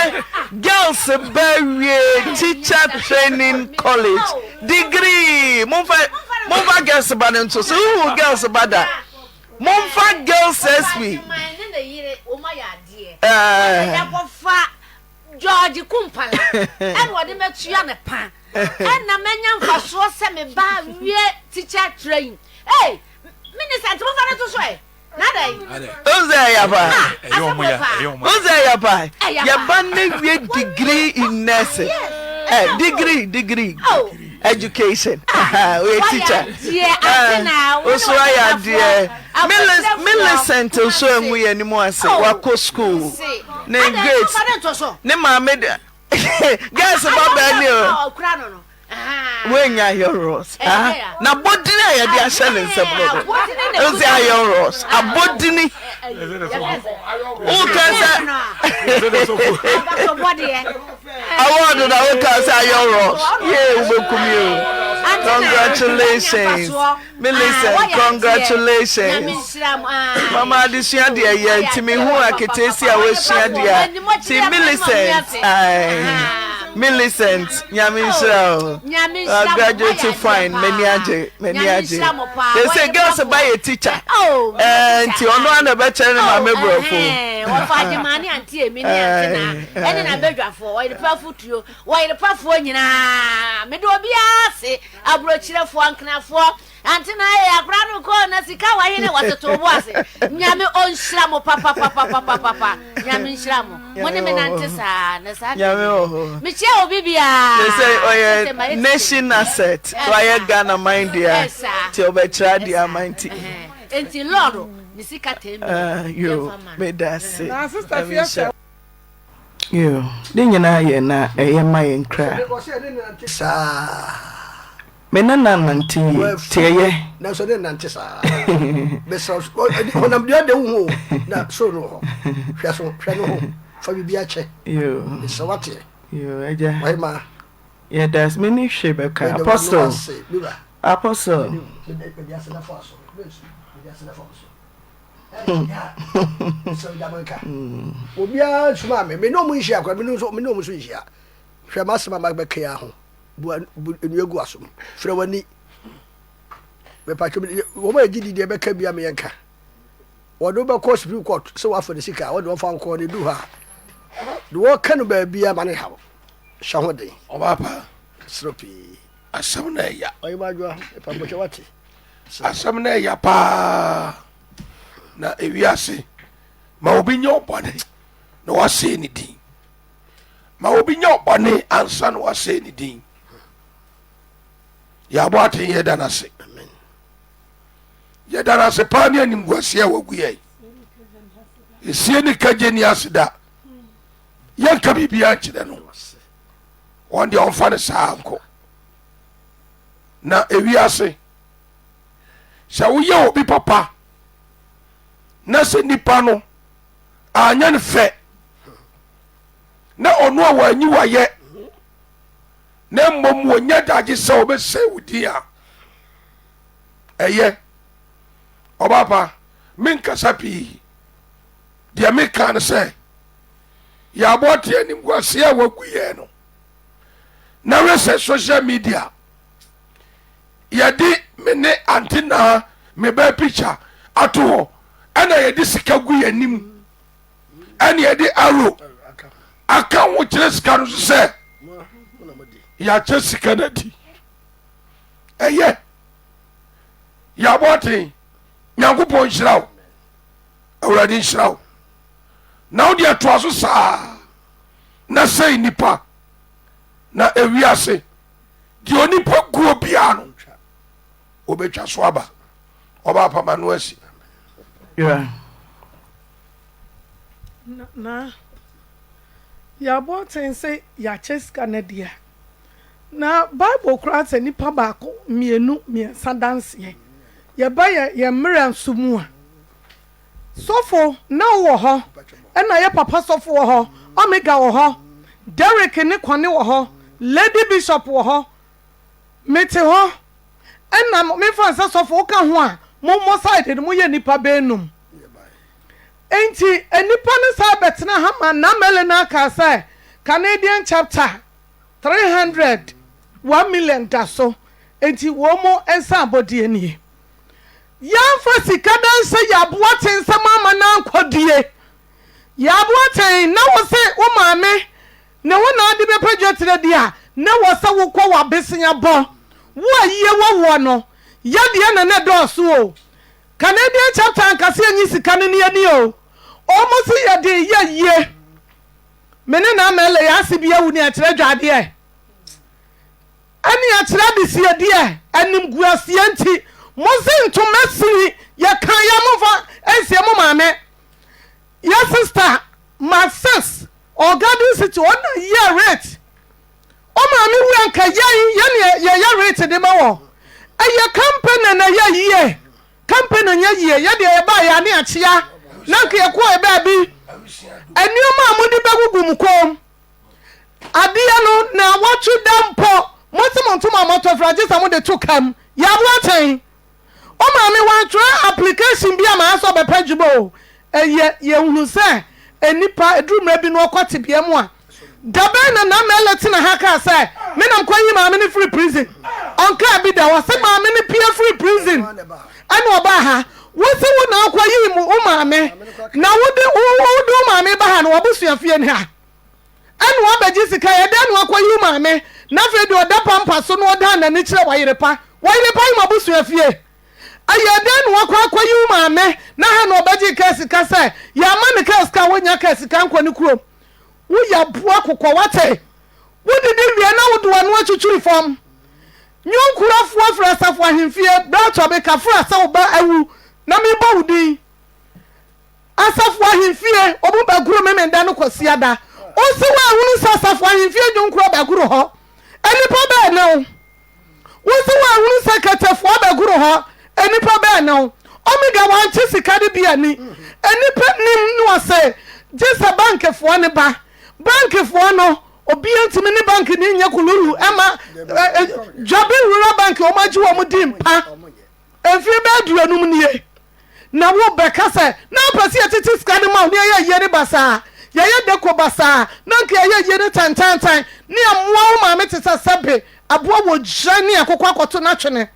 girls be teacher training college degree monfa girls ba nto so who girls ba da monfa girls SP George Kumpala and what them metua ne pan and na menya mfaso se me ba wie teacher train hey minister to fa to so e nada oze ya ba ya banne wie degree in nursing degree education we teacher so ya dear Millicent so enwu ye ni mo ase wako school na grades ne ma me guys ba ba ni o wenya yoros na bodini ya dia shele nsebro ozi ayoros abodini o kansa award na o kansa ayoros ye ubekumio congratulations Millicent congratulations mama adisia dia ye ntimi hu aketesi a we sua dia si Millicent Nyamisha graduate fine many aje they say girls buy a teacher and ti ono ana be chere ma mebrofo wo fa jemani anti emi ni anti na ene na bedwafo wo ide pafutuo wo ide pafo nyina me do bia se abrochirefo anknafo anti na ya kranu ko na sika wa hene watoto bo ase nyame onhira mo papa nyame nhira mo mone me nante sa na sa nyame oho me che obi bia they say oye nation asset oye Ghana mind dia ti obetira dia mind enti lord me sika temi yo me da se na sister fiasha yo de nyina ye na eye maye nkra menana nanti tieye na so de nanti sa be so onam dia de hu na so no hwa no fa bibia che yo so wate yo eja why ma yeah there's many shebeka apostle obia suma me no mu nhia kwa me no mu so nhia hwa masema magbeka ya ho bu egu asom frɛ wani me patcho wo ma gidi de beka bia me yanka wodo be course Supreme Court so wa for the sika wodo fa nko ne du ha do wo kanu ba bia mane ha shahode obapa sropi asam na ya oyi ma jwa e pa boche wati asam na ya pa na ewiase ma obi nya obone na wase ni din ma obi nya obone ansa na wase ni din ya bo aten ye dana se amen ye dana se pa ni animguase wagu ye esie ni kaje ni asida ye ka bibia kire no won de on fa ne sanko na ewiase sha wo ye obi papa na se nipa no anya ne fe na ono a wanyi waye na mmom wonya daje se obese wudi a eye obapa min kasapi dia me kan se ya bote anim gwase a waguye no na wese social media yadi me ne antina me ba picture ato ho ana yadi sika gu yanim ana yadi aro aka wo kire sika no se ya che sika na di eye ya bote nyankopon hyiraw awurade hyiraw na wo dia to aso saa na sei nipa na ewiase di onipa guo bia no obetwa so aba oba pama no asi na ya boten say ya cheska na dia na bible kura nipa baako mienu miensa danse ye ba ye mmere nsumu a sofo na wo ho na ye papa sofo wo ho omega wo ho Derek ne kwane wo ho lady bishop wo ho mete ho na me fansa sofo ka ho a mo side no mo ye nipa benum enti enipa ne sa betena ha ma na mele na ka say Canadian chapter 300 1 million daso enti wo mo ensa abodie nie yamfa sika dan se yaboaten sama na nkodie yaboaten na wo se wo maame ne wo na ade be pagyetere dia na wo se wo kwa wa besenya bo wo aye wo no yade na ne doso o Canadian chapter ankase anyi sika ne ne ani o almost yade ye mene na mele ya sibia wu ne akyere dwade e ani akyere bisi ade e anim guasie nti mosin to mesiri ya kan ya mova ensie mo maame ya sister my sis or garden city on year rate o maame wu anka ye ya rate de ma wo eye company na ye company nya ye ya de e ba ya ne akyea na nke ye ko e ba bi enioma amudi begugu mkom adia no na wachu dampo motimonto moto fragisa mo de tukam ya waten o ma me wan try application bi ama aso be pajubo ye hunu se enipa edurumra bi no okwate bia mu a dabe na meleti na haka se me na nkwanyi ma me ni free prison onka bi da wa se ma me ni pia free prison ani oba ha wosi wo na akwayi mu o ma me na wode o ma me ba ha na obusuafie ni ha ani wo baji sika ye da na akwayi ma me na fe de oda pampa so no oda na ni kire wayerepa mu obusuafie ayeden wakwa yi maame na ha no obaji kasika se ya ma ne kasika wonya kasika nkoni kurom wo ya bua kokọ wate wo didi wie na wo do anu achuchuri fam nyonkurafo afra safo ahemfie bra to be kafra sa wo ba awu na me ba wudi asafo ahemfie obu ba guru me menda no kwasi ada o se wa hunu sa safo ahemfie nyonkuro ba guru ho enipa ba na wo se wa hunu sa katafo ba guru ho enipa be no omega wan chisika de bia ni enipa nim no say jesa bank fo ne ba bank fo no obi antimi ni bank ni nya kuluru ama jobi rural bank o maji wo mudim pa efi be duanum nie na wo beka say na pasi atiti ska ne ma ni ye ne basa ye deko basa na nka ye ne tantantan ni amoa wo ma metesa sabe aboa wo jani akokwa akoto na twene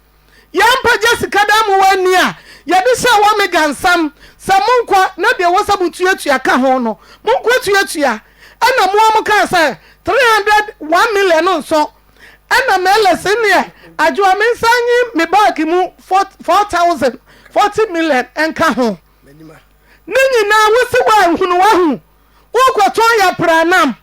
yampa Jessica damu wani a yade se wa me gansam samunkwa na de wosabutuatua ka ho no munkwa tuatua ana mo ka se 301 million no so ana mele senia adwo me sanyi me bag mu 4000 40 million enka ho Nini na wosi wa hunu wa hu. Wokoton ya pranam.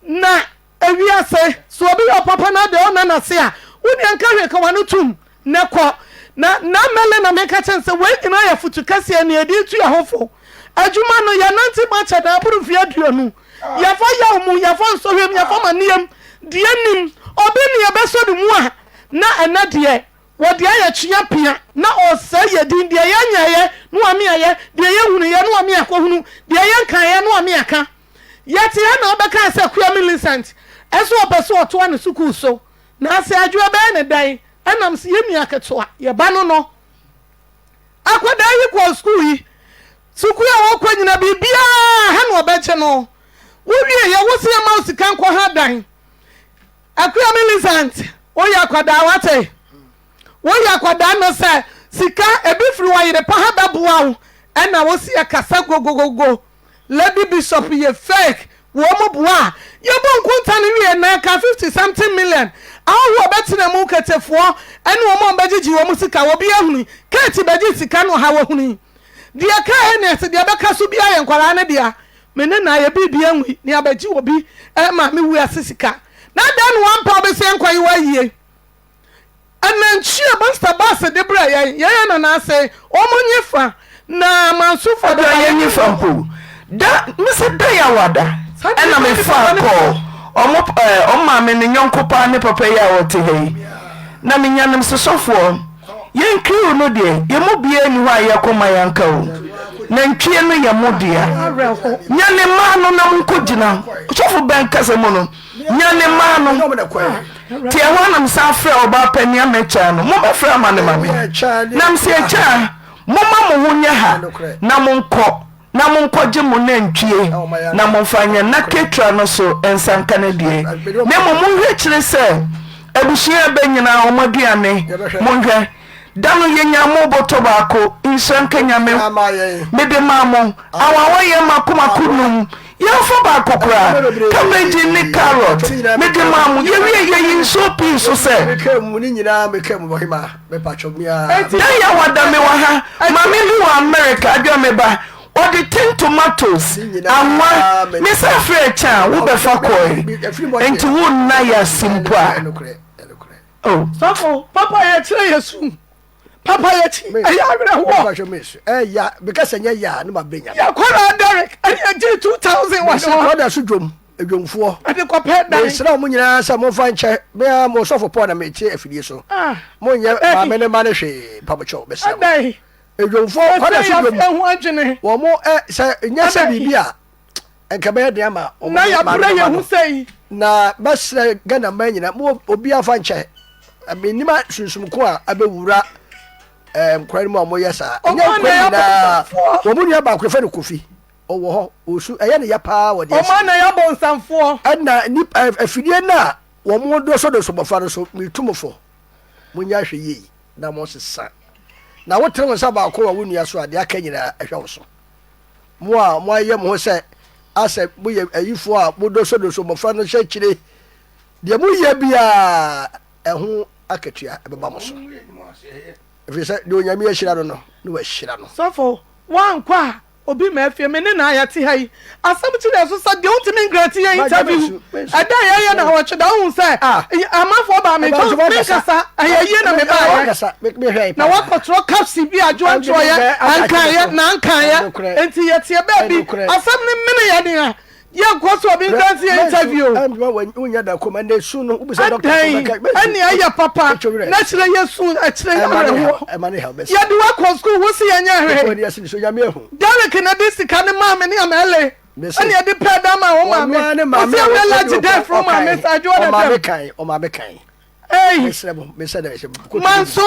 Na ewiase so obi your papa na de ona na se a. Woni anka hwe ka wano tum na ko. Na mele na meka chense we nyina ya futu kase na edi tu ya hofo. Adwuma no ya nanti macha da buru fi aduonu. Ya fa ya mu ya fa nso hwem ya fa maniem. Die nim obi ne ya beso du mu a na enade wode aye twia pia na osa ye din de ye nyaye no ame aye de ye hunu ye no ame akohunu de ye nkan ye no ame aka yete ya na obeka se kwa Millicent eso obeso oto ane suku so na ase adwo be ne dan enam se ye nua ketoa ye ba no akwada yi kwa school yi suku ya wo kwa nyina bibia ha no obeche no wo wie ye wo se ma osika nkwa ha dan akwa Millicent o ya kwada wate wo ya kwada no se sika ebifiri wa yire pa ha beboa wo ena wo se kasa gogogogo lady bishop ye fake wo mo boa ye bo nkunta ne wie na ka 50 something million awo betina mu ketefo ene wo mo begigi wo mu sika wo bia hunu kati begi sika no ha wo hunu dia ka ene se dia beka so bia ye nkwara ne dia mene na ye bibia nwi ne abegi wo bi ma me wu asisika na dan one pa be se nkwa yi wa yie ananchia basta basa de bra ye na say omunyefa na mansufa da ye nyefa mpo da mse da ya wada ena me fa ko omo me ne nyonkopa ne papa ya wote hei na me nyanem sosofo ye nkriu no de ye mo bia ni wa ye koma yanka o na ntwie no ye mo dia nyane ma no na nkogina sofo ben kase mo no nyane ma no ti ehwana msa frɛ oba pani amecha no mo ba frɛ amane mame na mse echa mo ma mo hunya ha na mo nkɔ gye mo na ntwie na mo fanya na ketra no so ensanka na die na mo hwe kyire sɛ abushia ba nyina omaduane mo hwe dano yenya mo boto baako insanka nyame mede mamo awawa ye makoma kunum yɛmfa baako kora cabbage ne carrot mede mamu yɛwie yɛyi nso pii so sɛ da ya wada me wa ha ma me ni wa America adwa me ba ɔde tin tomatoes anwa me sɛ frɛ cha wo bɛfa kɔe enti wo nna ya simpa oh safo papa ye kyerɛ yesu papa yechi ayabere ho ya because enya ya no mabenya ya kwara Derek anya 2000 wa so order so dwom edwomfo ade kopɛ dan sra mo nyina sa mo fa nche me mo sofo po na me tie afidie so mo nya ma me ne ma ne hwe papocho be sa edwomfo order so dwom ho adwene wo mo sa nya sa bibia enka be de ama o na ya bra ye hu sei na basra Ghana ma nyina mo obi afa nche amenima sunsum ko a abewura kwari mo amoye sa enya kwari na wo mu nya ba kwefɛ no kofi owo ho osu ɛyɛ ne ya paa wo de o ma na ya bonsamfo ɛna ni afidie na wo mu do so bofa no so mitumfo munya hwɛ yi na mo sesa na wo tere nsa ba ko wa wonua so ade aka nyina ɛhwɛ wo so mo a mo ayɛ mo ho sɛ asɛ mo yɛ ayifo a mo do so bofa no hwɛ kyire de mo yɛ bia ɛho akatua ɛbɛba mo so efisa de onyame ahira no no wa hira no sofo wan kwa obi ma afie me ne na ayate hai asam ti na so sa de ontimi ngrati ya interview ada ya na wo tweda hu se amafo ba me kasa ayaye na me ba ya na wa control capsi bi ajo anto ya ankan ya enti ye tie ba bi asam ne mene ya dia ya kwaso obi ngrati ya interview unya da komande su no ubisa doctor ani aya papa na kire yesu a kire ya de wa ko school wo se ya nya hwe Derek na disika ne ma me ne amele ani e de peda ma wo ma me o se we large day from ma me sajo na o ma be kan me se de manso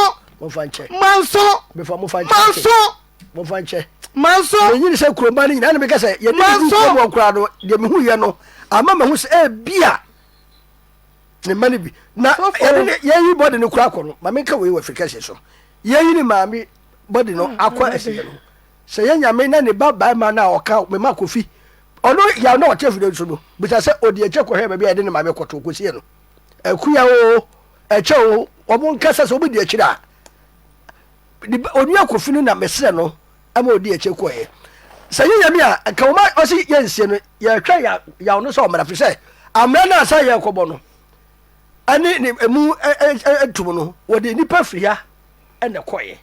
manso yini se kuroma ni na me ka se ye ni ko mo kura no de me hu ye no ama me hu se bia ne mani bi na ye yi body ne kura ko no ma me ka we wa Africa so ye yi ni ma mi body no akwa ese no se ye nya me na ne baba ma na oka me ma kofi ono ya no o chefu de so no bi se odi eche ko he ba bia de ne ma me koto ko sie no akuya o eche o mo nkasa so bi de echira oni akofi no na me se no ama odi eche ko ye sɛ yɛ mi a ka ma ɔsi yɛ nsie no yɛ hwɛ ya no sɛ ɔmara fi sɛ amra na asa yɛ kɔbɔ no ani ne emu etum no wɔde nipa firi ha ɛna kɔye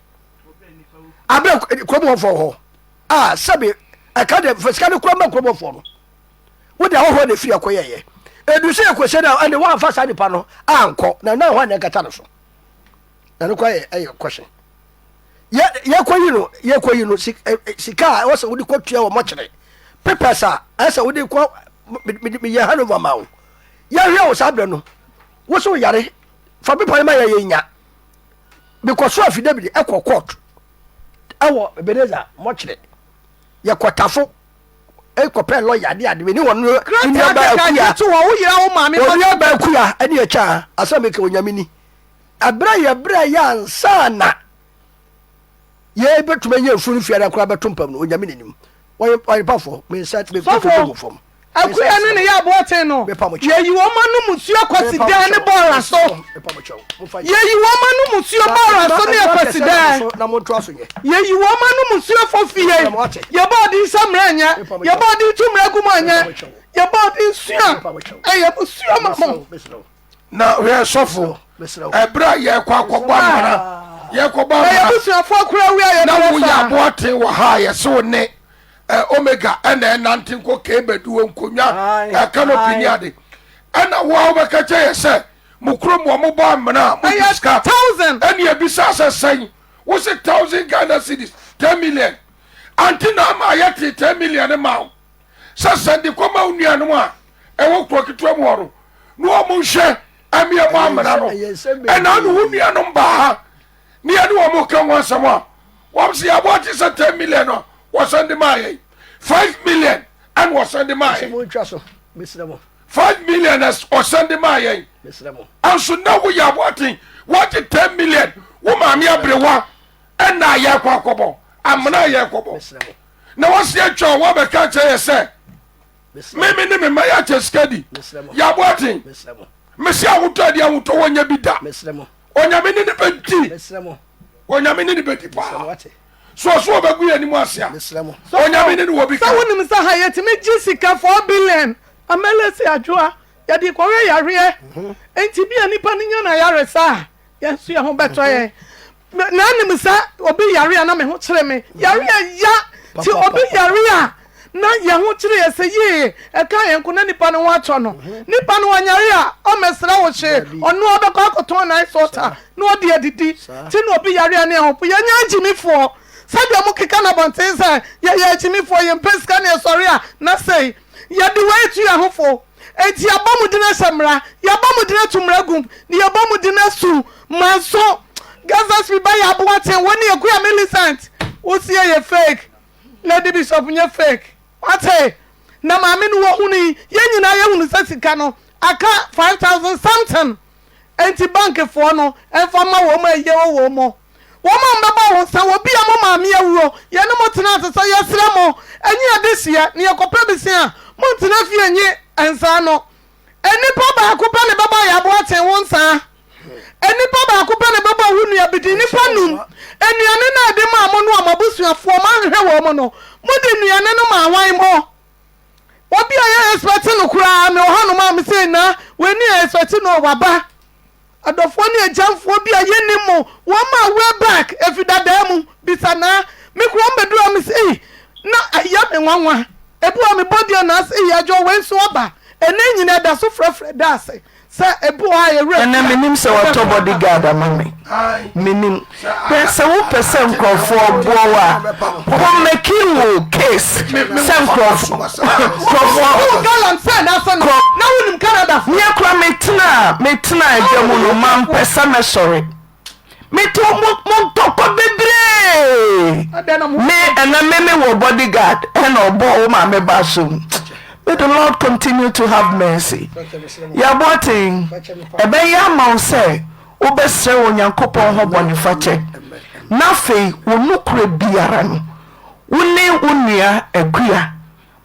abra kromɔfo hɔ a sɛbe aka de fasika ne kroma kromɔfo no wode ahɔhɔ de firi akɔyɛ yɛ edu sɛ ɛkɔhyɛ na ɛne wɔamfa saa nipa no ankɔ na hɔ a na ɛkata no so na no kɔyɛ ɛyɛ kɔhyɛ yɛkɔyi no sika a ɛwɔ sɛ wode kɔtua wɔ mɔkyere papers a ɛsɛ wode kɔ meyɛ hanover ma wo yɛhwɛ wo saa berɛ no wo so yare fa pepa no ma yɛyɛ nya because affidavit ɛkɔ court ɛwɔ Ebenezer mɔkyere yɛkɔtafo ɛkɔpɛ lɔya ade ade ni wɔn nuaba akuya ɛne ɛkya asɛ meka onyamini abrɛ yɛ ansa na yɛ bɛtuma yɛ mfunu fiara kora bɛto mpam no onyame nanim wɔyɛ pafo mensat bɛkɔfo fam akuya no ne yɛ aboɔten no yɛyi wɔn ma no musuo kɔsi dan ne bɔɔla so yɛyi wɔn ma no musuo bɔɔla so ne yɛkɔsi dan yɛyi wɔn ma no musuo fɔ fie yɛbɔ ɔde nsɛmmerɛ nyɛ yɛbɔ ɔde tummerɛ gu mu anyɛ yɛbɔ ɔde nsua ɛyɛ musuo ma mo na hwɛ sɔfo ɛberɛ a yɛkɔ akɔbɔ amara yɛkɔbɔ amara yɛbusuafoɔ kora wi a na woyɛ aboɔten wɔ ha yɛse wo ne omega ɛna ɛnante nkɔ kebeduo nkonnwa ɛkanopini ade ɛna woa wobɛka kyɛ yɛ sɛ mo kurom wɔ mobɔ amena mode sika ɛne yɛbisa sɛ sɛn wo se 1,000 Ghana cedis 10 million ante na ama yɛte 10 million ma wo sɛ sɛnde kɔma wo nuanom a ɛwɔ kuro ketewa mu hɔ no na ɔmo nhwɛ ameɛ mo amena no ɛna ne wo nuanom baa ha ne yɛne wɔ mo ka ho asɛm a wɔm sɛ yɛboate sɛ 10 million no wɔsɛnde maa yɛn 5 million and wɔsɛnde maa yɛn 5 million wɔsɛnde maa yɛn anso na woyɛ aboaten wɔgye 10 million wo maame aberewa ɛna yɛkɔ akɔbɔ amena yɛkɔbɔ na wɔse atwa wɔbɛka kyerɛ yɛ sɛ meme ne me ma yɛakyɛ sika di yɛaboaten mese ahotɔ ade ahotɔ wɔnya bi da onyame ne ne bɛdi onyame ne ne bɛdi paa so obagu yɛ ni mu asia onyame ne wo bi ka so wonim sa ha yɛtimi gye sika 4 billion amelesi adwoa yɛde kɔhwɛ yareɛ enti bia nipa ne nya na yare sa yɛnso yɛ ho bɛtɔ yɛ na anim sa obi yare na me ho kyerɛ me yare ya ti obi yare na yɛ ho kyerɛ yɛ sɛ yie ɛka yɛn ko na nipa ne ho atɔ no nipa ne wanyare a ɔmɛsra wo hye ɔno ɔbɛkɔ akɔtɔn na isota na ɔde adidi ti na obi yare ne ho yɛnya agyimifoɔ sabi amu kika na bonten sɛ yɛ agyimifoɔ yɛ mpɛsika ne sɔre a na sɛ yɛde wɔ etu yɛ hofo enti abɔ dina samra yɛbɔ mu dina tumra gum ne yɛbɔ mu dina su manso gazas bi ba yɛ aboaten wɔne yɛkuya Millicent wosie yɛ fake lady bishop nyɛ fake wate na maame no wɔ huni yɛn nyinaa yɛ hunu sɛ sika no aka 5,000 something enti bank foɔ no ɛfa ma wɔ mo ɛyɛ wɔ mo wɔn mbɛbɔ wɔn sa wɔ bi a mo maame awuro yɛn mo tena ase sɛ yɛsrɛ mo ɛnyɛ adehyia ne yɛkɔpɛ bi se a mo tena fie nye nsa no enipa baako pɛ ne bɛbɔ yɛ aboaten wɔn nsa enipa baako pɛ ne bɛbɔ hu nua bidi nipa num enuane na ade ma mo no amabusuafoɔ ma nhwɛ wɔ mo no mo de nuane no ma awan mo obi a yɛ expect no kura me ɔha no ma me say na we ni expect no waba adofo ne agyamfo bi a yɛnim mo wɔn ma way back efidada mu bisana me kuro mbedura me say na ayɛ me nwanwa ebu a me body na say yɛadwo we nso aba ene nyina da so frɛfrɛ da ase sɛ ebu a yɛ rɛ ɛna menim sɛ wɔtɔ bodyguard ama me menim pɛ sɛ wopɛ sɛ nkurɔfoɔ boɔ a wɔmmɛki wo case sɛ nkurɔfoɔ galant sɛ na sɛ no na wonim Canada nyɛ kora metena adwa mu no mampɛ sɛ mɛsɔre meto montɔkɔ bebree me ɛna meme wɔ bodyguard ɛna ɔbɔ wo ma meba so may the Lord continue to have mercy. Yaboting, ebeya mause, ubesre onyankopon ho bonifache. Nafe wonukure biara wone unia egua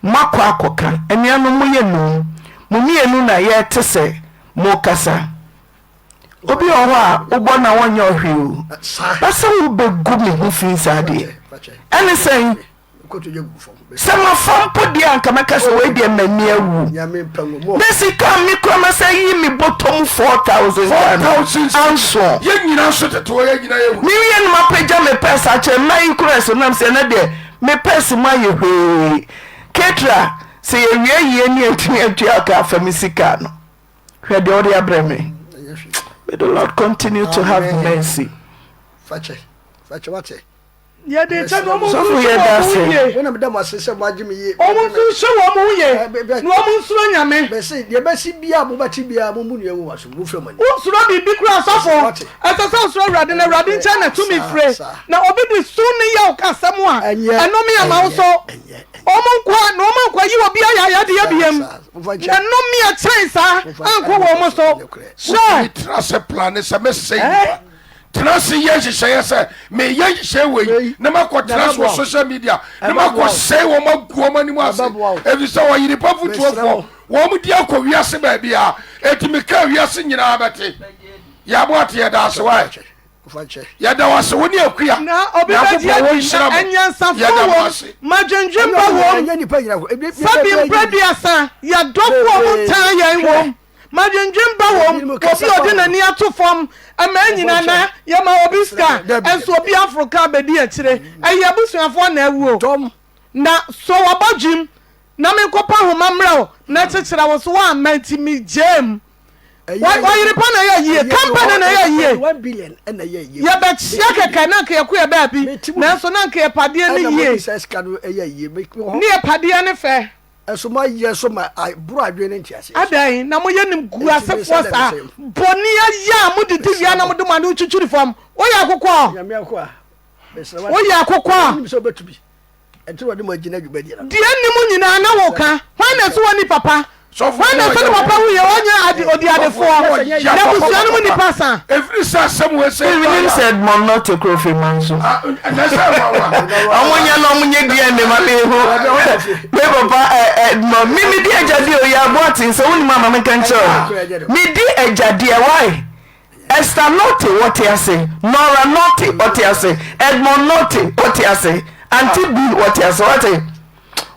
makwa akoka enianu muyenu mumienu na ye tese mokasa obi owa ubo na wonyo hwe basa wo begu me ho fin sade ene sen sama fampo dia anka meka so we dia mani awu besi kam mi kroma say yi mi bottom 4000 anso ye nyina so teto ye nyina ye wu mi ye no mapeja me pesa che mai kuro nam se na de me pesa ma ye hwe ketra se ye wie ni antini atua ka afamisika no hwe de odi abreme. May the Lord continue to have mercy. Fache wate. Yeah, they tell no more. So we hear that say. When I'm done, my sister, my Jimmy, almost to show a moye. No one slow ya me. They say, the best Bia, Mubatibia, Mumunia was moved from me. What's Robbie big grass off? As a sound so rather than a rabbin channel to me, friend. Now, obey soon you can someone. And yeah, I know me, I'm also. No man, you will be a yadium. And no me a tracer. Uncle almost so. Sure, trust a plan is a message. Trust yes, say, may ye say we, no matter trust social media, no matter say woman was. If you saw you report to one dear Korea, baby, Etimika, we are singing about it. Yabwati, that's why. Yada was one year queer. Now, Obadiah, and yan some Majan Jimbo, Fabian Bradiasa, ya dog time. Majan Jimbo, because you didn't near to form a man in Anna, Yama Obiska, and so be Africa, Bedia today. And Yabusa for Newu. Tom. Now, so about Jim, Namenkopa, Mamro, not such I was one, mighty me, Jim. Why you upon a year? Company a year. 1 billion and a year. Yeah, but Shaka cannot care queer baby. Nansonanke Padian a year. Says can a year make me near Padian affair. And so my year, so my I brought you in chassis. A day, Namoyan Guasa Fossa, Bonia Yamu, Tiana Manu Chuchuriform. Oyakwa. Oyakwa. So better to be. And to the Majina, the enemy in Anawoka. Why not so any papa? So when I said papa we are the other four, that was the only person. Every somewhere say we said mom not to grow for manso. And that's how I want you long when you be and my papa mimi di ejadi o ya boatin so woni mama me kan cho. Me di ejadi why? Esther not what you say, Nora not what you say, Edmond not what you say, Auntie B what you say, what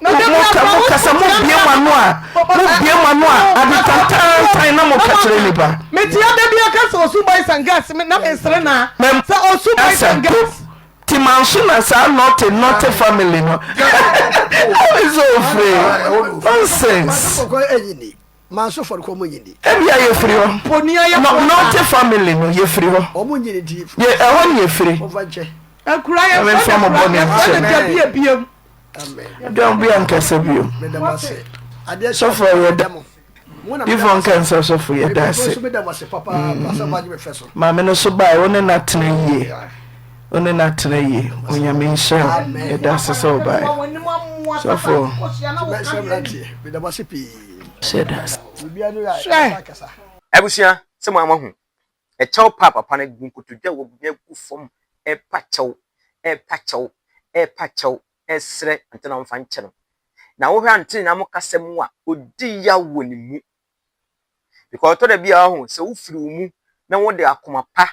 Mokasa mo bie manoa aditata na mo kachire nipa meti ada bia kasa osu boys and girls na ensre na sa osu boys and girls ti manshina sa not family no is so free nonsense manso for ko mo yindi ebia ye free ho ponia ye not family no ye free ho o mo yindi di ye e ho ye free ofanche akura ye fa bia Amen. Don't be uncasable. So for your demo. If one can so for your dance. Mamma no so by only not 3 years. Only not 3 years. When you mean so, it does so by. So for said us. Ebusia, some among a chow papa panic to do from a patcho, a patcho. Esre antena mfanche no na wo hwe antena na mokasem a odi ya woni mu because to da bia ho se wo firi mu na wo de akoma pa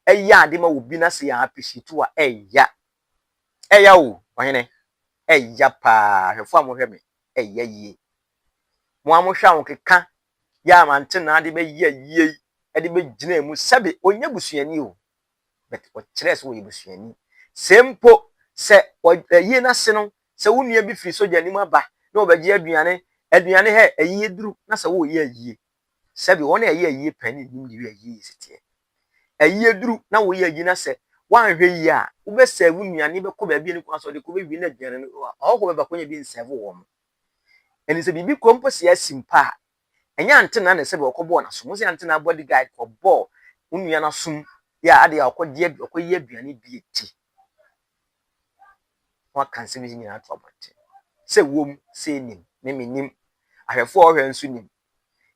eya ade ma wo bi na se ya appreciate wa eya wo ohene eya pa hwefo amohwe me eya yie mo amohwa wo keka ya ma antena ade be yie ade be gina mu sabe onye busuani o but o kire se wo yebusuani sempo se ye na se no se wo nua bi firi soja ni mu aba na obagie aduane he ayi duru na se wo ye ayi se bi wona ye ayi pani nim di ayi sitie ayi duru na wo ye ayi na se wan hwe yi a wo be se wo nua ni be ko ba bi ni kwa so de ko be wi na aduane no o ko be ba konya bi nseve wo mo eni se bibi kompo se asimpa enya antena na se be okobo na so mo se antena bodyguard ko bo wo nua na sum ya ade akodie akoyi aduane bi eti wa kanse bi nyina to abonte se wom se nim nim ahwefo ohwe nso nim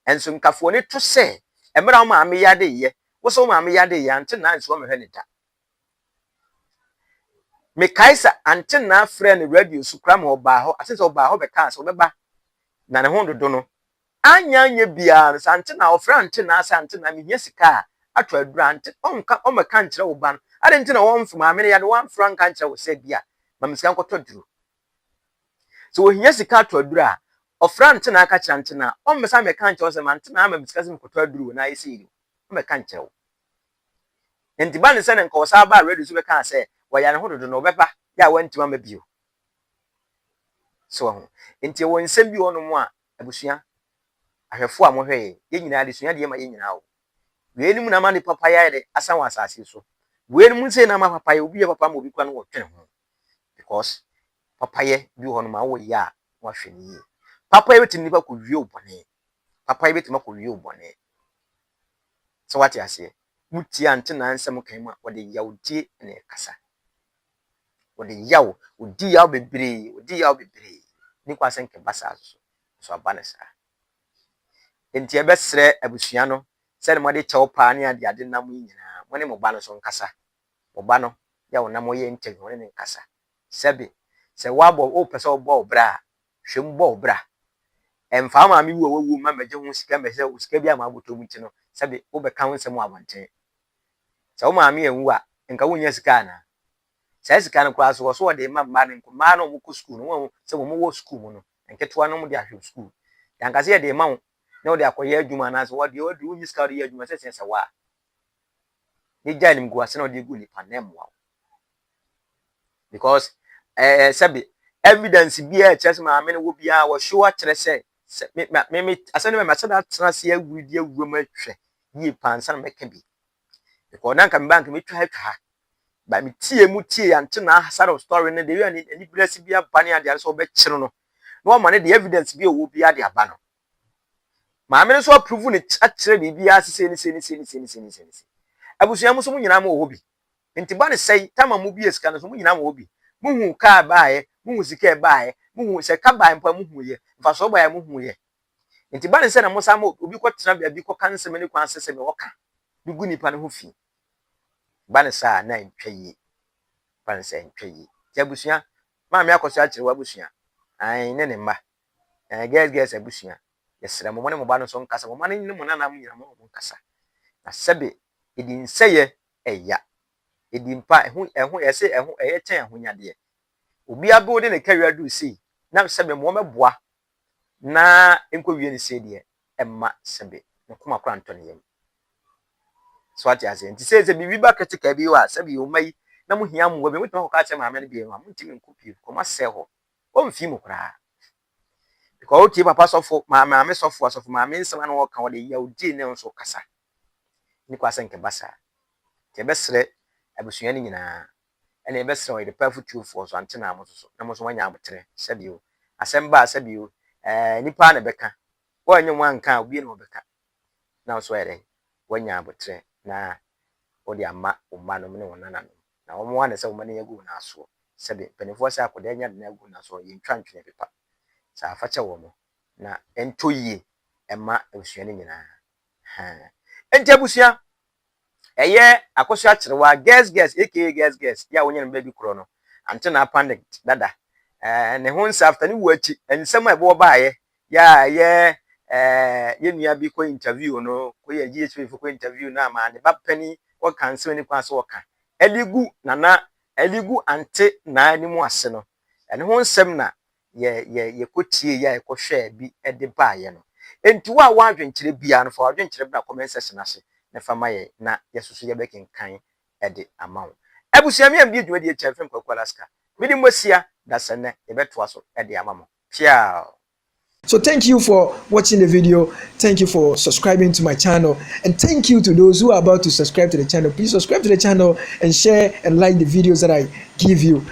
enso nkafo ne to se emra ma me yade ye wo so ma me yade ye ante na nso me hwe ne da me kaisa ante na frɛ ne radio su kra ma oba ho ase se oba ho be ka se obeba na ne ho dodo no anya bia ante na ofra ante na ase ante na me nya sika atwa adura ante ɔmmɛka nkyerɛ wo ba no ade nti na wɔmfo maame no yade wɔamfra nka nkyerɛ wo sɛ bia ma me sika nkɔtɔ duro so ohia sika atwa adura a ɔfra nte na aka kyerɛ nte na ɔmmɛsa mɛka nkyerɛ wo sɛ ma nte na ama me sika sɛ mekɔtɔ aduro na ayɛ sɛ yiri ɔmmɛka nkyerɛ wo nti ba ne sɛ ne nka wɔsa ba ready so bɛka sɛ wɔyɛ ne ho dodo na ɔbɛba yɛ a wantima ma bio so ho nti wɔ nsɛm bi wɔnom a abusua ahwɛfo a mohwɛ yɛ nyinaa de sua de ma yɛ nyinaa wo wei nim na ma ne papa yɛ de asan wɔ asase so wei nim sɛ na ma papa yɛ obi yɛ papa ma obi kwa no wɔtwene ho because papa yɛ bi hɔ no ma wo yɛ a wɔhwɛ ne yie papa yɛ betimi nipa kɔ wie obɔne papa yɛ betimi kɔ wie obɔne so wate aseɛ mutia ante na nsɛm kan mu a wɔde yawdie na ɛkasa wɔde yaw odi yaw bebree ni kwa sɛ nke basa so aba ne saa enti ɛbɛsrɛ abusua no sɛ ne mɔde kyɛw paa ne ade nam nyinaa mo ne mo ba no so nkasa mo ba no ya wo nam yɛ ntɛn wo ne nkasa sɛbe sɛ wabɔ o pɛ sɛ ɔbɔ obra hwem bɔ obra ɛmfa ma mi wo ma magye ho sika mɛ sɛ sika bi ama abotɔ mu ti no sɛbe wo bɛka ho nsɛm abɔnten sɛ wo ma mi enwu a nka wo nya sika na sɛ sika no kwa so wɔ de ma mma ne nkoma no mo kɔ school no wo sɛ mo wɔ school mu no nketewa no mo de ahwɛ school yanka sɛ de ma wo na wo de akɔyɛ adwuma na so wo de wo nyi sika de yɛ adwuma sɛ sɛ wa ni gya nim go ase na wo de gu nipa na mwa because sɛbe evidence bi a kyerɛ sɛ ma me no wo bia wo show a kyerɛ sɛ me asɛm ne ma sɛ da tena se awudi awuram ahwɛ yi pansa na mɛka bi because na nka me bank me twa ba me tie mu tie ante na hasara story ne de wi ani bless bi abane ade so obɛkyere no na o ma ne de evidence bi owo bi ade aba no ma me so approve ne akyere bi bia sese ne abusua mu so mu nyina ma wo bi nti ba ne sei tama mu bi esika no so mu nyina ma wo bi mu hu ka baaye mu hu sika baaye mu hu se ka baaye mpa mu hu ye mfa so baaye mu hu ye nti ba ne se na mo sa ma obi ko tena bia bi ko kan se me ne kwan sese me woka bi gu nipa ne ho fi ba ne sa na ntwa yi ba ne sa ntwa yi ti abusua ma me akoso a kyerɛ wa abusua ai ne ne mba guys abusua yesra mo ne mo ba no so nkasa mo ne mo na mo nyina mo nkasa na sebe edi nseye eya edi mpa ehu yese ehu eye chen ehu nyade obi abo de ne kawi adu sei na sebe mo meboa na enko wie ne sei de emma sebe ne kuma kora ntɔ ne yam so ati ase nti sɛ bibi ba kritika bi wa sɛ o mai na mo hia mo wa bi mo tuma ko ka kyɛ ma me bi ma mo ntimi nkopi ko ma sɛ ho o mfi mo kora because o tie papa sɔfo ma me sɔfo ma me nsɛm na wo ka wo de ya odi ne nso kasa ni kwa sɛ nke basa ke bɛsrɛ abusua ne nyinaa ɛna bɛsrɛ wo de pa futuofo so ante na mo so na mo so wanya abotre sɛ bi o asɛm ba sɛ bi o nipa na bɛka wo anya mo anka obi na bɛka na so yɛ wanya abotre na odi ama umma no ne wona no na wo mo wane sɛ wo mane yagu na so sɛbe penefo sɛ akoda nya de na yagu na so yintwa ntwene pepa sa afa kyɛ wo mo na ento yie ɛma abusua ne nyinaa ha enti abusua ɛyɛ akoso akyerewa guess aka guess ya wonye no baby kro no ante na panic dada ne ho nsa after ne wuachi ensɛm a ɛbɔ baayɛ ya ye nua bi ko interview no ko ye GHP ko interview na ma ne ba pani o cancel ni kwa so ka eligu eligu ante na animu ase no ɛne ho nsɛm na ye kotie ya ekohwɛ bi de baayɛ no enti wa adwenkyere bia no fa adwenkyere bra comment section ase na fama ye na yesusu ye bekenkan de amawo abusua mi am bi dwuma de kyerɛ kwa Alaska midi mosia da sene ye betoa so de amamo ciao. So thank you for watching the video. Thank you for subscribing to my channel. And thank you to those who are about to subscribe to the channel. Please subscribe to the channel and share and like the videos that I give you.